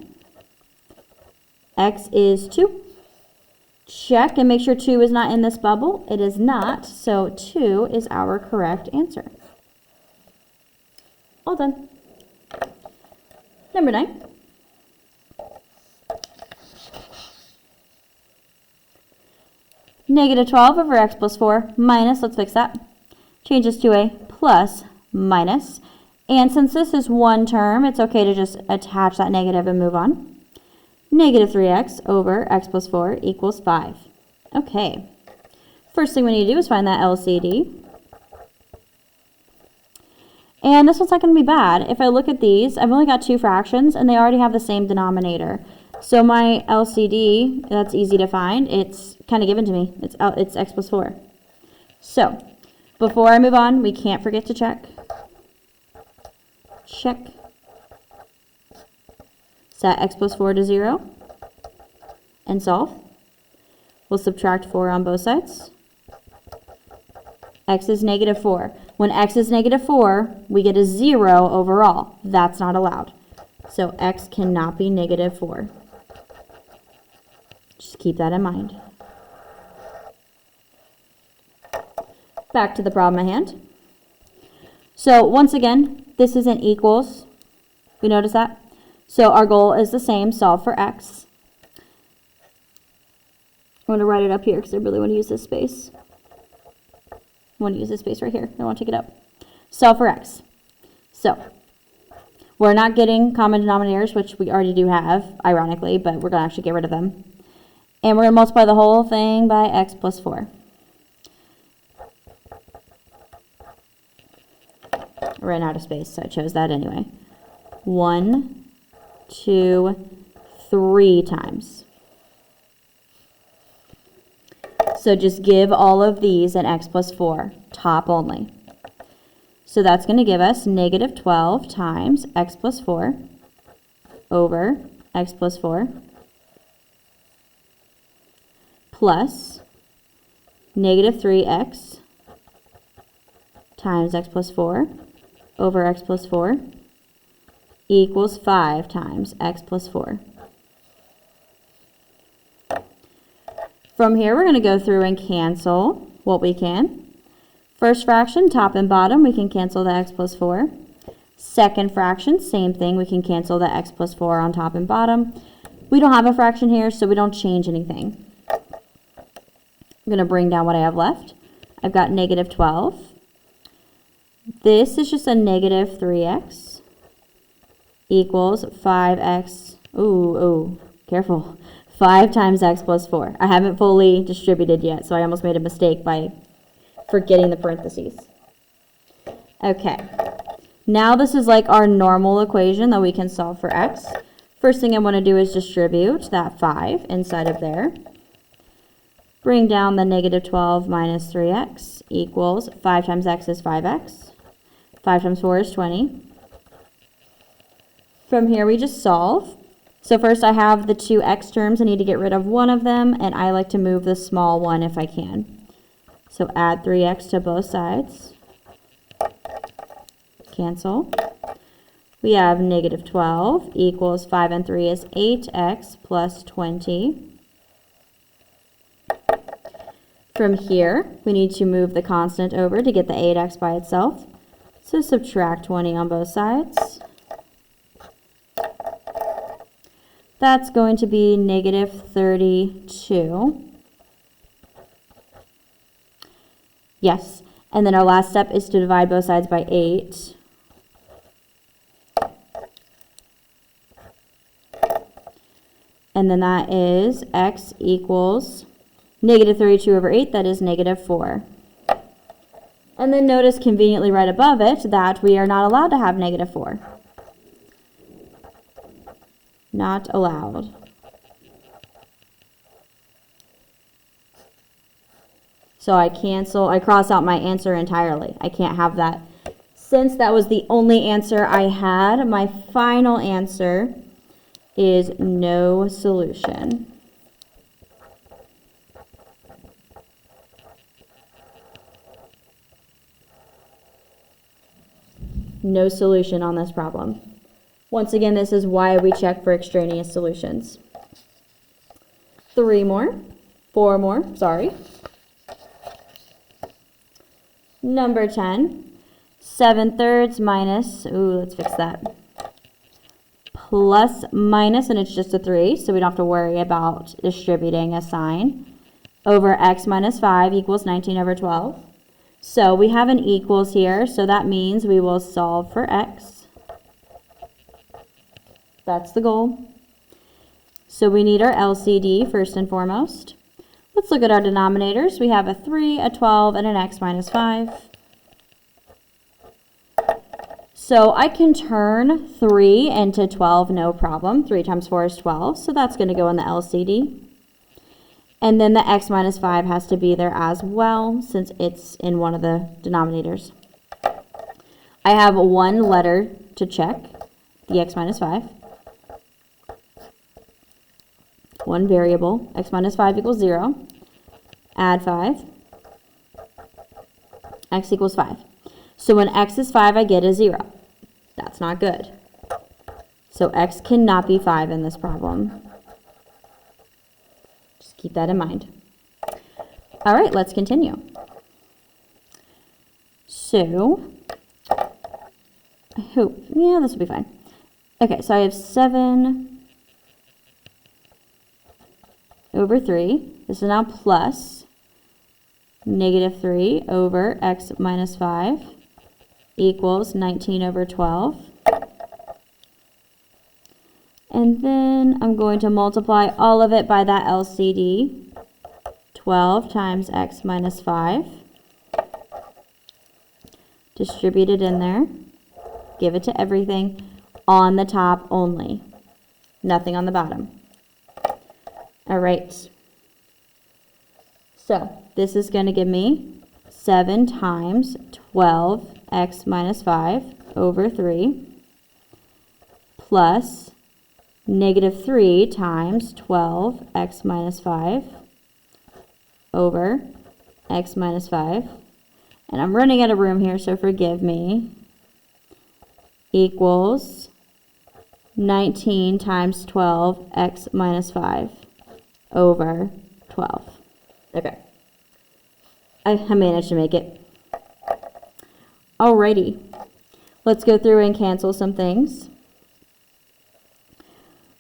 X is 2. Check and make sure 2 is not in this bubble. It is not, so 2 is our correct answer. All done. Number 9. Negative 12 over x plus 4 minus, let's fix that. Change this to a plus minus. And since this is one term, it's okay to just attach that negative and move on. Negative 3x over x plus 4 equals 5. Okay. First thing we need to do is find that LCD. And this one's not going to be bad. If I look at these, I've only got two fractions, and they already have the same denominator. So my LCD, that's easy to find. It's kind of given to me. It's x plus 4. So before I move on, we can't forget to check. Check. Set x plus 4 to 0 and solve. We'll subtract 4 on both sides. X is negative 4. When x is negative 4, we get a 0 overall. That's not allowed. So x cannot be negative 4. Just keep that in mind. Back to the problem at hand. So once again, this is an equals. We notice that? So our goal is the same, solve for x. I'm going to write it up here because I really want to use this space. I want to use this space right here. I want to take it up. Solve for x. So we're not getting common denominators, which we already do have, ironically, but we're going to actually get rid of them. And we're going to multiply the whole thing by x plus 4. I ran out of space, so I chose that anyway. 1, 2, 3 times. So just give all of these an x plus 4, top only. So that's going to give us negative 12 times x plus 4 over x plus 4 plus negative 3x times x plus 4 over x plus 4 equals 5 times x plus 4. From here, we're going to go through and cancel what we can. First fraction, top and bottom, we can cancel the x plus 4. Second fraction, same thing, we can cancel the x plus 4 on top and bottom. We don't have a fraction here, so we don't change anything. I'm going to bring down what I have left. I've got negative 12. This is just a negative 3x equals 5x, careful, 5 times x plus 4. I haven't fully distributed yet, so I almost made a mistake by forgetting the parentheses. Okay, now this is like our normal equation that we can solve for x. First thing I want to do is distribute that 5 inside of there. Bring down the negative 12 minus 3x equals 5 times x is 5x. 5 times 4 is 20. From here we just solve. So first I have the two x terms. I need to get rid of one of them, and I like to move the small one if I can. So add 3x to both sides. Cancel. We have negative 12 equals 5 and 3 is 8x plus 20. From here, we need to move the constant over to get the 8x by itself. So subtract 20 on both sides. That's going to be negative 32. Yes, and then our last step is to divide both sides by 8. And then that is x equals negative 32 over 8, that is negative 4. And then notice conveniently right above it that we are not allowed to have negative 4. Not allowed. So I cross out my answer entirely. I can't have that. Since that was the only answer I had, my final answer is no solution. No solution on this problem. Once again, this is why we check for extraneous solutions. 4 more, sorry. Number 10, 7/3 minus, let's fix that, plus minus, and it's just a 3, so we don't have to worry about distributing a sign, over x minus 5 equals 19 over 12. So we have an equals here, so that means we will solve for x. That's the goal. So we need our LCD first and foremost. Let's look at our denominators. We have a 3, a 12, and an x minus 5. So I can turn 3 into 12, no problem. 3 times 4 is 12, so that's going to go in the LCD. And then the x minus 5 has to be there as well, since it's in one of the denominators. I have one letter to check, the x minus 5. One variable, x minus 5 equals 0. Add 5. X equals 5. So when x is 5, I get a 0. That's not good. So x cannot be 5 in this problem. Just keep that in mind. All right, let's continue. So, I hope, yeah, this will be fine. Okay, so I have 7 over 3. This is now plus negative 3 over x minus 5 equals 19 over 12. And then I'm going to multiply all of it by that LCD. 12 times x minus 5. Distribute it in there. Give it to everything on the top only. Nothing on the bottom. All right. So this is going to give me 7 times 12 x minus 5 over 3 plus negative 3 times 12x minus 5 over x minus 5. And I'm running out of room here, so forgive me. Equals 19 times 12 x minus 5 over 12. Okay. I managed to make it. Alrighty. Let's go through and cancel some things.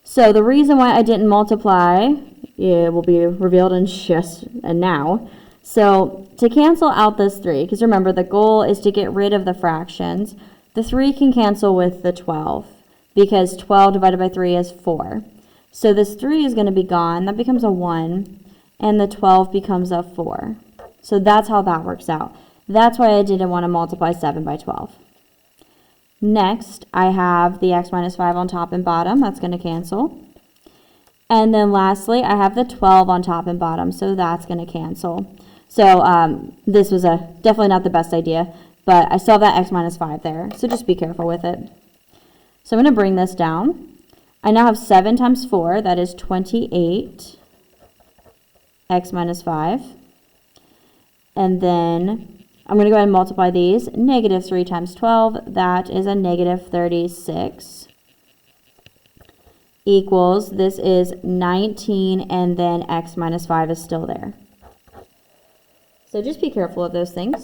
So the reason why I didn't multiply, it will be revealed in just now. So to cancel out this 3, because remember the goal is to get rid of the fractions, the 3 can cancel with the 12, because 12 divided by 3 is 4. So this 3 is going to be gone, that becomes a 1, and the 12 becomes a 4. So that's how that works out. That's why I didn't want to multiply 7 by 12. Next, I have the x minus 5 on top and bottom. That's going to cancel. And then lastly, I have the 12 on top and bottom, so that's going to cancel. So this was definitely not the best idea, but I still have that x minus 5 there, so just be careful with it. So I'm going to bring this down. I now have 7 times 4, that is 28 x minus 5. And then I'm going to go ahead and multiply these. Negative 3 times 12, that is a negative 36. Equals, this is 19, and then x minus 5 is still there. So just be careful of those things.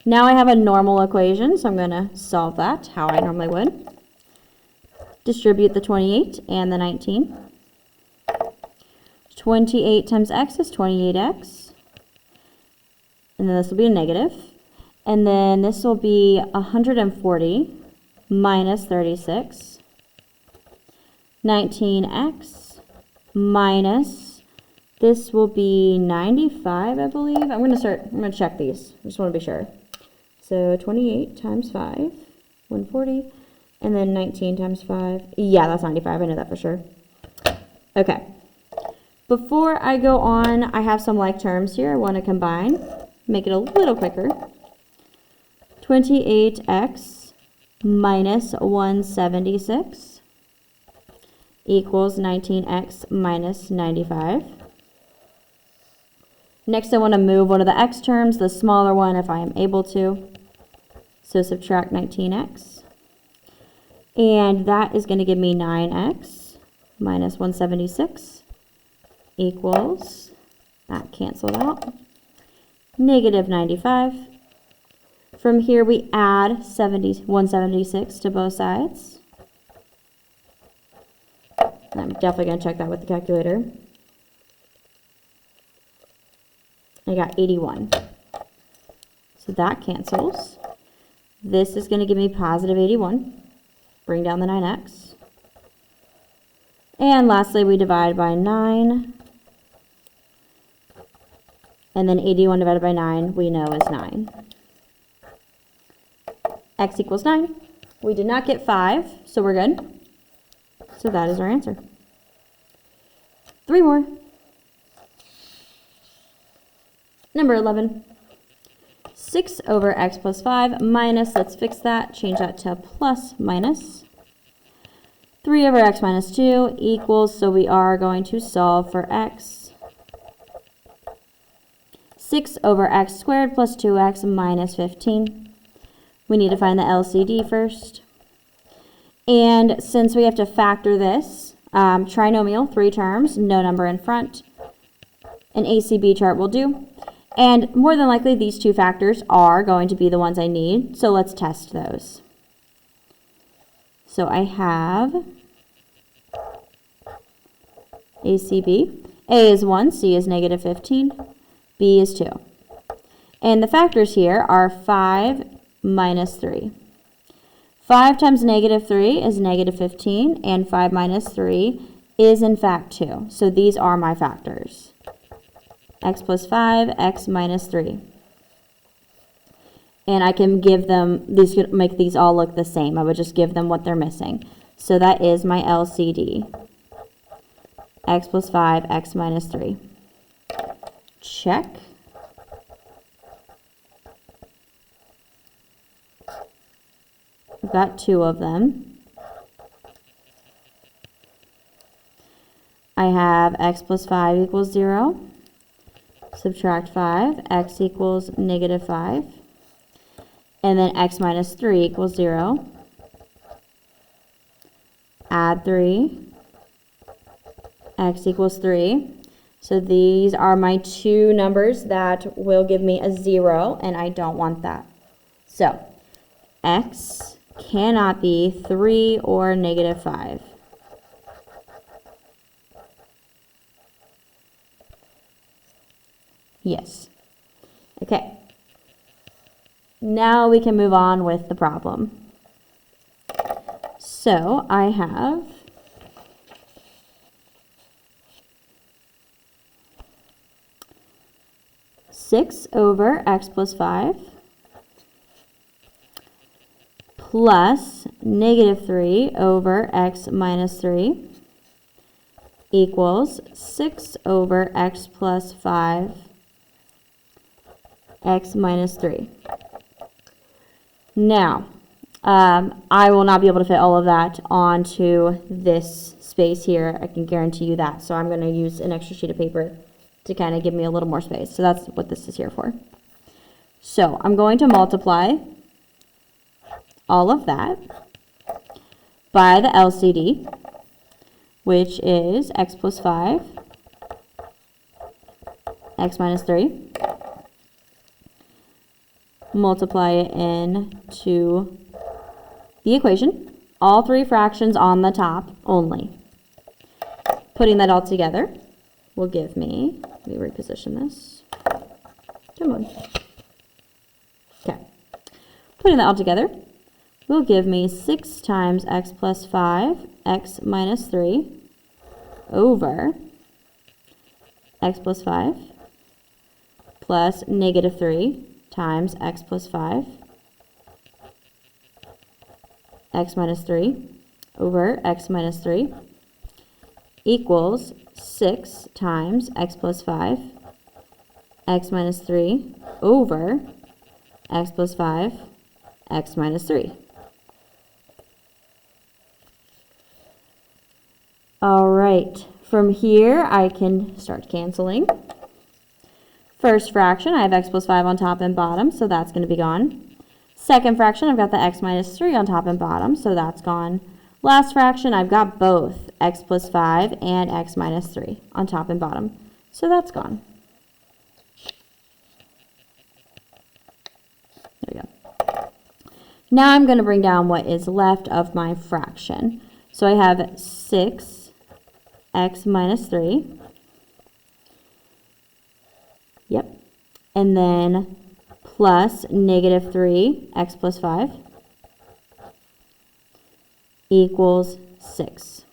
Now I have a normal equation, so I'm going to solve that how I normally would. Distribute the 28 and the 19. 28 times x is 28x. And then this will be a negative. And then this will be 140 minus 36. 19x minus, this will be 95, I believe. I'm going to check these. I just want to be sure. So 28 times 5, 140. And then 19 times 5. Yeah, that's 95. I know that for sure. Okay. Before I go on, I have some like terms here I want to combine. Make it a little quicker. 28x minus 176 equals 19x minus 95. Next, I want to move one of the x terms, the smaller one, if I am able to. So subtract 19x. And that is going to give me 9x minus 176 equals, that canceled out, negative 95. From here, we add 176 to both sides. And I'm definitely going to check that with the calculator. I got 81. So that cancels. This is going to give me positive 81. Bring down the 9x. And lastly, we divide by 9. And then 81 divided by 9, we know is 9. X equals 9. We did not get 5, so we're good. So that is our answer. 3 more. Number 11. 6 over x plus 5 minus, let's fix that, change that to plus minus. 3 over x minus 2 equals, so we are going to solve for x. 6 over x squared plus 2x minus 15. We need to find the LCD first. And since we have to factor this, trinomial, 3 terms, no number in front. An ACB chart will do. And more than likely, these 2 factors are going to be the ones I need. So let's test those. So I have ACB. A is 1, C is negative 15, B is 2. And the factors here are 5 minus 3. 5 times negative 3 is negative 15, and 5 minus 3 is in fact 2. So these are my factors. X plus 5, x minus 3. And I can give them, these could make these all look the same. I would just give them what they're missing. So that is my LCD. X plus 5, x minus 3. Check. got 2 of them. I have x plus 5 equals 0. Subtract 5, x equals negative 5. And then x minus 3 equals 0. Add 3, x equals 3. So these are my 2 numbers that will give me a 0, and I don't want that. So x cannot be 3 or negative 5. Yes. Okay. Now we can move on with the problem. So I have six over x plus 5 plus negative 3 over x minus 3 equals 6 over x plus 5 x minus 3. Now, I will not be able to fit all of that onto this space here. I can guarantee you that. So I'm going to use an extra sheet of paper to kind of give me a little more space. So that's what this is here for. So I'm going to multiply all of that by the LCD, which is x plus 5, x minus 3. Multiply it into the equation. All 3 fractions on the top only. Putting that all together will give me, let me reposition this. Come on. Okay. Putting that all together will give me 6 times x plus 5, x minus 3 over x plus 5 plus negative 3 times x plus 5, x minus 3 over x minus 3 equals 6 times x plus 5, x minus 3 over x plus 5, x minus 3. All right, from here I can start canceling. First fraction, I have x plus 5 on top and bottom, so that's going to be gone. Second fraction, I've got the x minus 3 on top and bottom, so that's gone. Last fraction, I've got both x plus 5 and x minus 3 on top and bottom, so that's gone. There we go. Now I'm going to bring down what is left of my fraction. So I have 6x minus 3. Yep. And then plus negative 3, x plus 5 equals 6.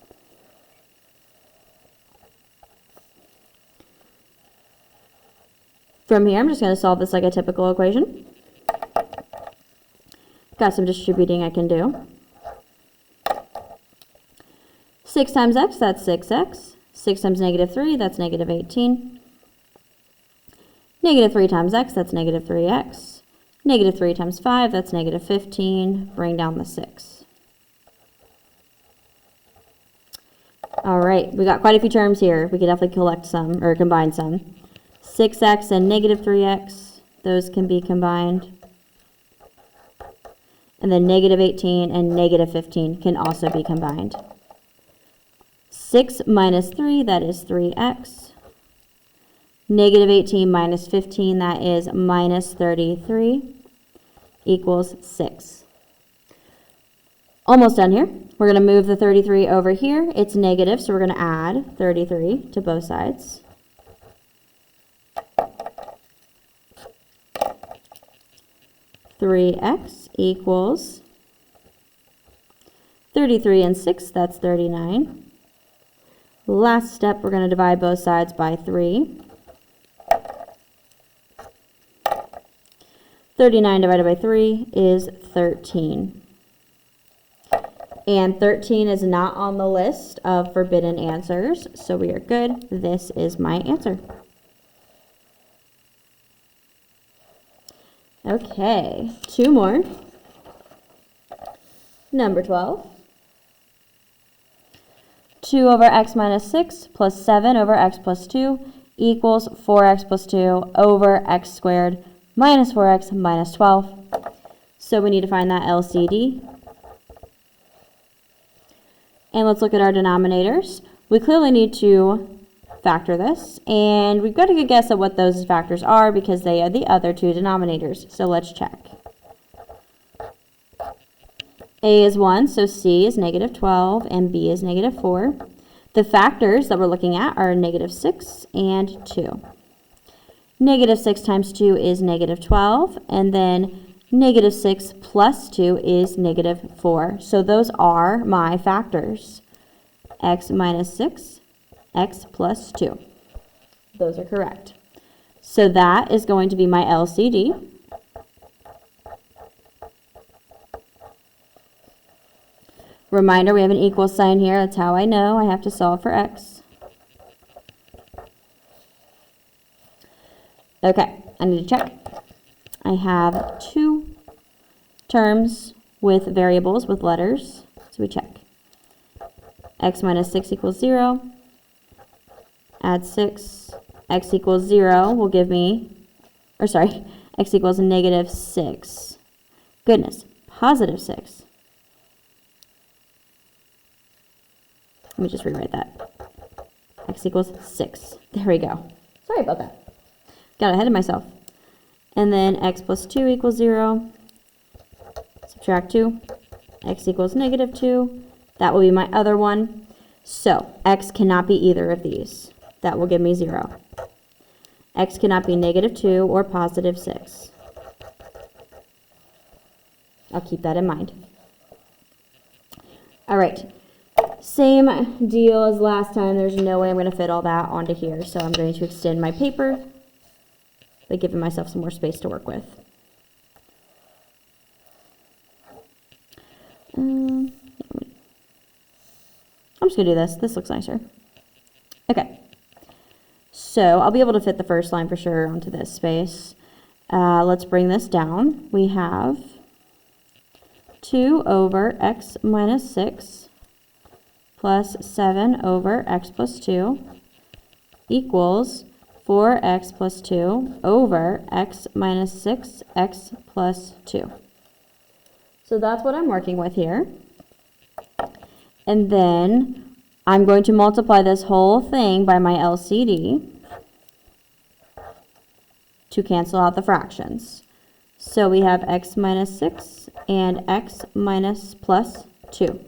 From here, I'm just going to solve this like a typical equation. Got some distributing I can do. 6 times x, that's 6x. 6 times negative 3, that's negative 18. Negative 3 times x, that's negative 3x. Negative 3 times 5, that's negative 15. Bring down the 6. All right, we got quite a few terms here. We could definitely collect some, or combine some. 6x and negative 3x, those can be combined. And then negative 18 and negative 15 can also be combined. 6 minus 3, that is 3x. Negative 18 minus 15, that is minus 33, equals 6. Almost done here. We're going to move the 33 over here. It's negative, so we're going to add 33 to both sides. (3x) equals 33 and 6, that's 39. Last step, we're going to divide both sides by 3. 39 divided by 3 is 13. And 13 is not on the list of forbidden answers, so we are good. This is my answer. Okay, 2 more. Number 12. 2 over x minus 6 plus 7 over x plus 2 equals 4x plus 2 over x squared minus 4x minus 12. So we need to find that LCD. And let's look at our denominators. We clearly need to factor this, and we've got a good guess at what those factors are because they are the other two denominators. So let's check. A is 1, so C is negative 12, and B is negative 4. The factors that we're looking at are negative 6 and 2. Negative 6 times 2 is negative 12, and then negative 6 plus 2 is negative 4. So those are my factors. X minus 6, x plus 2. Those are correct. So that is going to be my LCD. Reminder, we have an equal sign here. That's how I know I have to solve for x. Okay, I need to check. I have two terms with variables with letters, so we check. X minus 6 equals 0. Add 6. X equals 0 will give me, x equals negative 6. Goodness, positive 6. Let me just rewrite that. X equals 6. There we go. Sorry about that. Got ahead of myself. And then x plus 2 equals 0. Subtract 2. X equals negative 2. That will be my other one. So x cannot be either of these. That will give me 0. X cannot be negative 2 or positive 6. I'll keep that in mind. All right. Same deal as last time. There's no way I'm going to fit all that onto here, so I'm going to extend my paper by giving myself some more space to work with. I'm just going to do this. This looks nicer. Okay. So I'll be able to fit the first line for sure onto this space. Let's bring this down. We have 2 over x minus 6 plus 7 over x plus 2 equals 4x plus 2 over x minus 6, x plus 2. So that's what I'm working with here. And then I'm going to multiply this whole thing by my LCD to cancel out the fractions. So we have x minus 6 and x minus plus 2.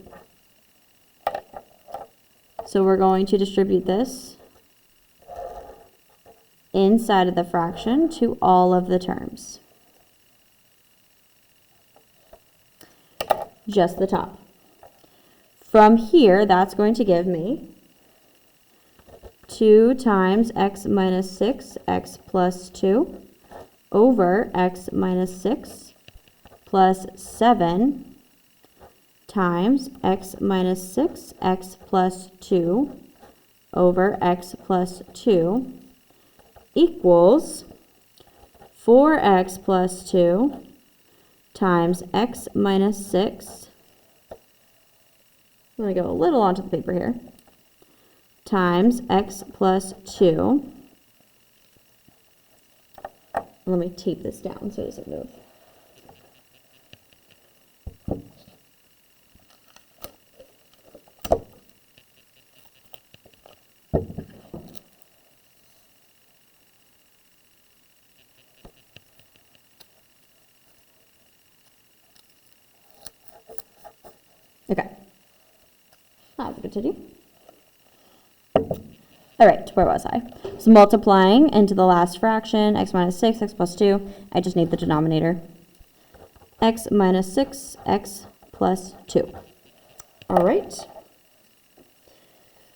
So we're going to distribute this inside of the fraction to all of the terms. Just the top. From here, that's going to give me 2 times x minus 6, x plus 2 over x minus 6 plus 7 times x minus 6, x plus 2 over x plus 2 equals 4x plus 2 times x minus 6. I'm going to go a little onto the paper here. Times x plus 2. Let me tape this down so it doesn't move. Okay. I'll continue. All right, where was I? So multiplying into the last fraction, x minus 6, x plus 2. I just need the denominator. X minus 6, x plus 2. All right.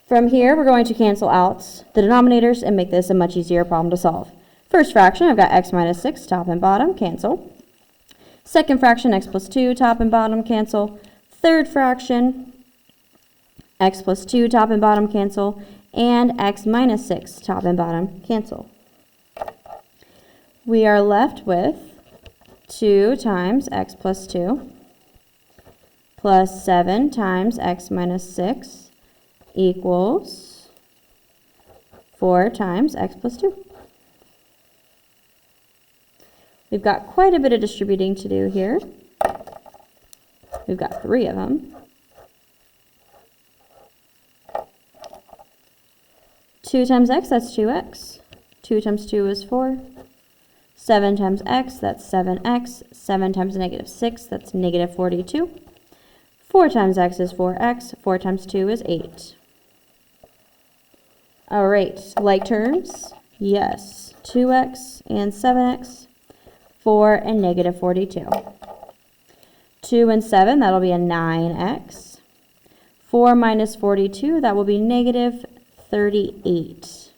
From here, we're going to cancel out the denominators and make this a much easier problem to solve. First fraction, I've got x minus 6, top and bottom, cancel. Second fraction, x plus 2, top and bottom, cancel. Third fraction, x plus 2, top and bottom, cancel. And x minus 6, top and bottom, cancel. We are left with 2 times x plus 2 plus 7 times x minus 6 equals 4 times x plus 2. We've got quite a bit of distributing to do here. We've got 3 of them. 2 times x, that's 2x. 2 times 2 is 4. 7 times x, that's 7x. 7 times negative 6, that's negative 42. 4 times x is 4x. 4 times 2 is 8. All right, like terms? Yes. 2x and 7x. 4 and negative 42. 2 and 7, that'll be a 9x. 4 minus 42, that will be negative 38.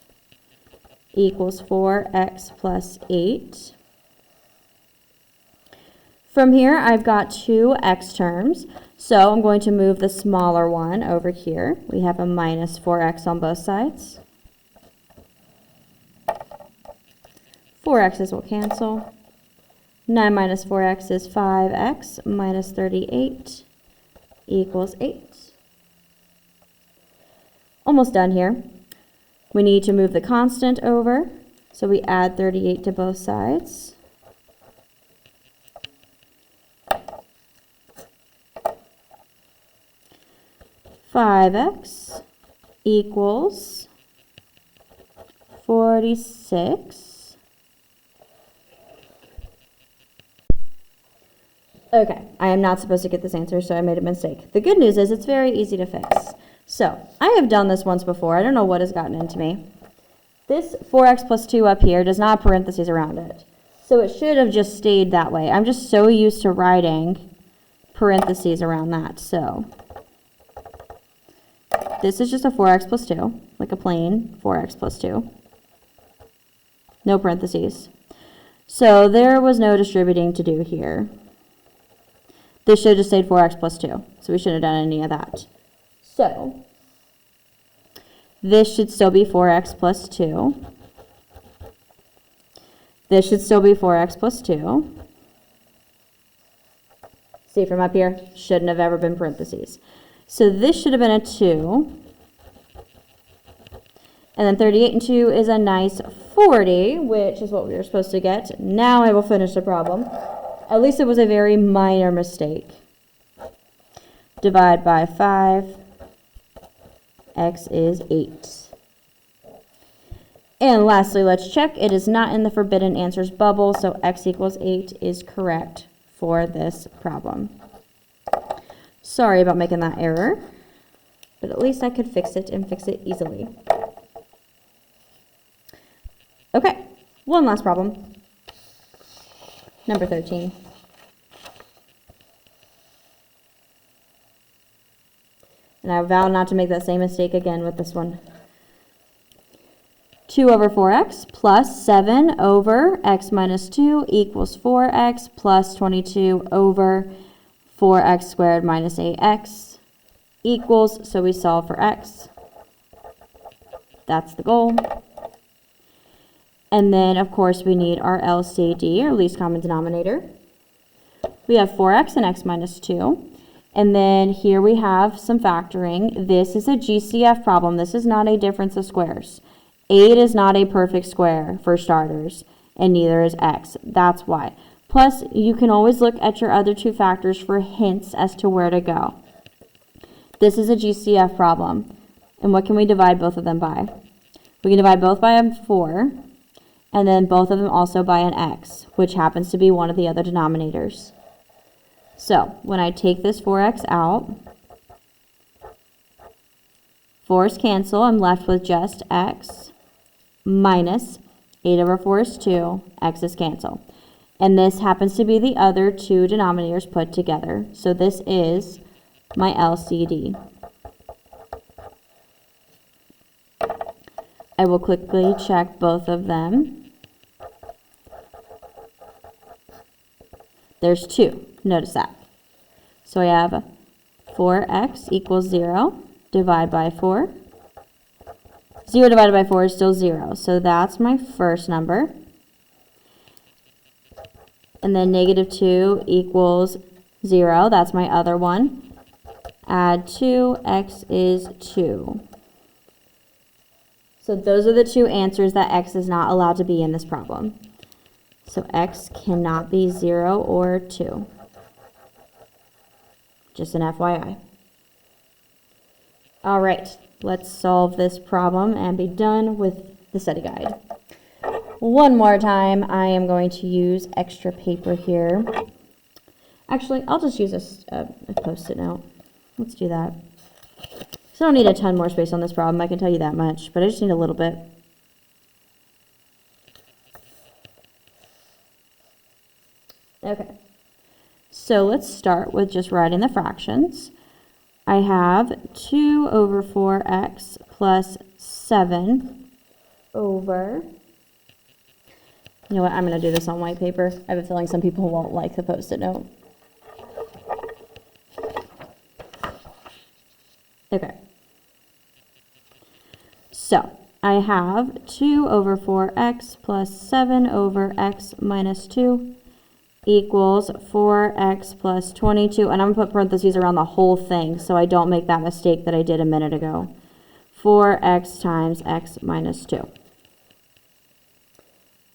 Equals 4x plus 8. From here, I've got 2 x terms, so I'm going to move the smaller one over here. We have a minus 4x on both sides. 4x's will cancel. 9 minus 4x is 5x minus 38 equals 8. Almost done here. We need to move the constant over, so we add 38 to both sides. $5x equals 46. Okay, I am not supposed to get this answer, so I made a mistake. The good news is it's very easy to fix. So, I have done this once before. I don't know what has gotten into me. This 4x plus 2 up here does not have parentheses around it. So it should have just stayed that way. I'm just so used to writing parentheses around that. So, this is just a 4x plus 2, like a plain 4x plus 2. No parentheses. So, there was no distributing to do here. This should have just stayed 4x plus 2, so we shouldn't have done any of that. So, this should still be 4x plus 2. This should still be 4x plus 2. See from up here? Shouldn't have ever been parentheses. So this should have been a 2. And then 38 and 2 is a nice 40, which is what we were supposed to get. Now I will finish the problem. At least it was a very minor mistake. Divide by 5. X is 8. And lastly, let's check. It is not in the forbidden answers bubble, so x equals 8 is correct for this problem. Sorry about making that error, but at least I could fix it and fix it easily. Okay, one last problem. Number 13. And I vow not to make that same mistake again with this one. 2 over 4x plus 7 over x minus 2 equals 4x plus 22 over 4x squared minus 8x equals, so we solve for x. That's the goal. And then, of course, we need our LCD, or least common denominator. We have 4x and x minus 2. And then here we have some factoring. This is a GCF problem. This is not a difference of squares. 8 is not a perfect square for starters, and neither is x. That's why. Plus, you can always look at your other two factors for hints as to where to go. This is a GCF problem. And what can we divide both of them by? We can divide both by a 4, and then both of them also by an x, which happens to be one of the other denominators. So, when I take this 4x out, 4's cancel, I'm left with just x minus 8 over 4 is 2, x's cancel. And this happens to be the other two denominators put together. So this is my LCD. I will quickly check both of them. There's 2. Notice that. So I have 4x equals 0. Divide by 4. 0 divided by 4 is still 0. So that's my first number. And then negative 2 equals 0. That's my other one. add 2, x is 2. So those are the two answers that x is not allowed to be in this problem. So x cannot be 0 or 2. Just an FYI. All right, let's solve this problem and be done with the study guide. One more time, I am going to use extra paper here. Actually, I'll just use a Post-it note. Let's do that. So I don't need a ton more space on this problem, I can tell you that much, but I just need a little bit. Okay, so let's start with just writing the fractions. I have 2 over 4x plus 7 over, you know what, I'm going to do this on white paper. I have a feeling some people won't like the Post-it note. Okay. So, I have 2 over 4x plus 7 over x minus 2 equals 4x plus 22, and I'm going to put parentheses around the whole thing so I don't make that mistake that I did a minute ago. 4x times x minus 2.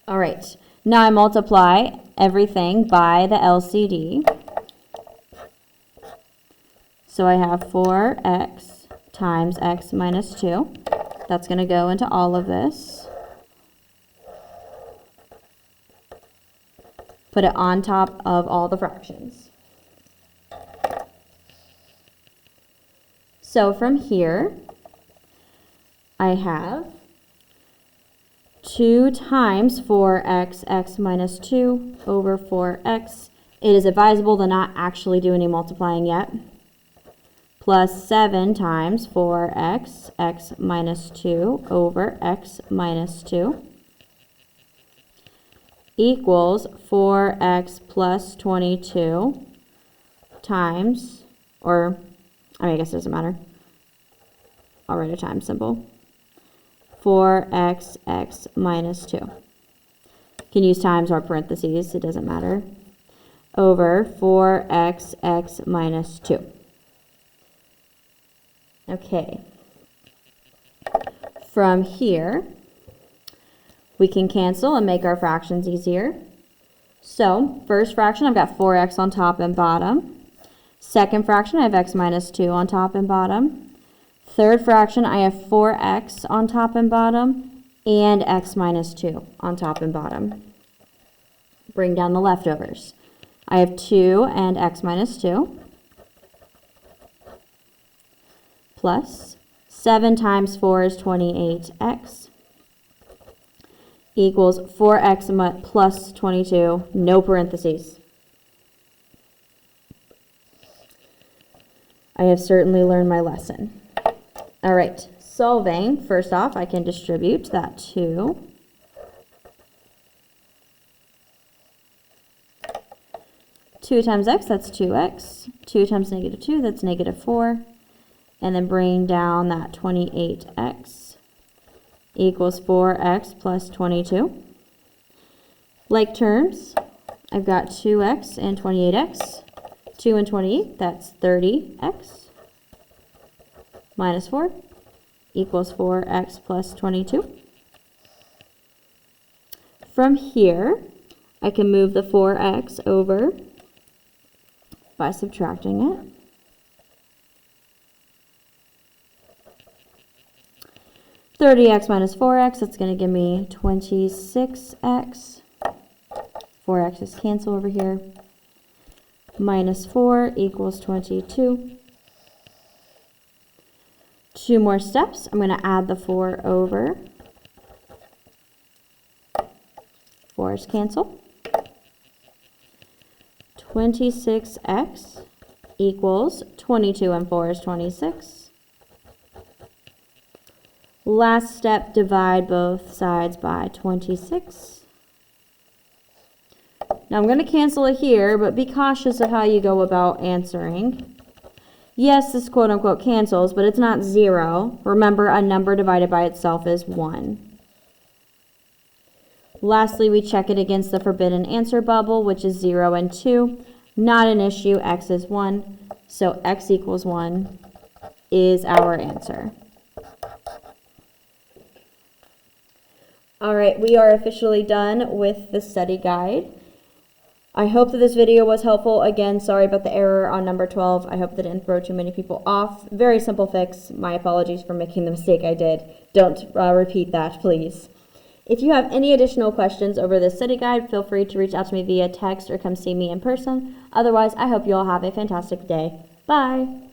All right, now I multiply everything by the LCD. So I have 4x times x minus 2. That's going to go into all of this. Put it on top of all the fractions. So from here, I have 2 times 4x, x minus 2 over 4x. It is advisable to not actually do any multiplying yet. Plus 7 times 4x, x minus 2 over x minus 2 equals 4x plus 22 times, or, I guess it doesn't matter. I'll write a times symbol. 4x, x minus 2. You can use times or parentheses, it doesn't matter. Over 4x, x minus 2. Okay. From here, we can cancel and make our fractions easier. So, first fraction, I've got 4x on top and bottom. Second fraction, I have x minus 2 on top and bottom. Third fraction, I have 4x on top and bottom, and x minus 2 on top and bottom. Bring down the leftovers. I have 2 and x minus 2, plus 7 times 4 is 28x, equals 4x plus 22, no parentheses. I have certainly learned my lesson. All right, solving, first off, I can distribute that 2. Two times x, that's 2x. 2 times negative 2, that's negative 4. And then bring down that 28x equals 4x plus 22. Like terms, I've got 2x and 28x. 2 and 28, that's 30x. Minus 4 equals 4x plus 22. From here, I can move the 4x over by subtracting it. $30x minus 4x, that's going to give me 26x. 4x's cancel over here. Minus 4 equals 22. 2 more steps. I'm going to add the 4 over. 4's cancel. 26x equals 22 and 4 is 26. Last step, divide both sides by 26. Now I'm going to cancel it here, but be cautious of how you go about answering. Yes, this quote-unquote cancels, but it's not 0. Remember, a number divided by itself is 1. Lastly, we check it against the forbidden answer bubble, which is 0 and 2. Not an issue, x is 1. So x equals 1 is our answer. All right, we are officially done with the study guide. I hope that this video was helpful. Again, sorry about the error on number 12. I hope that didn't throw too many people off. Very simple fix. My apologies for making the mistake I did. Don't repeat that, please. If you have any additional questions over this study guide, feel free to reach out to me via text or come see me in person. Otherwise, I hope you all have a fantastic day. Bye!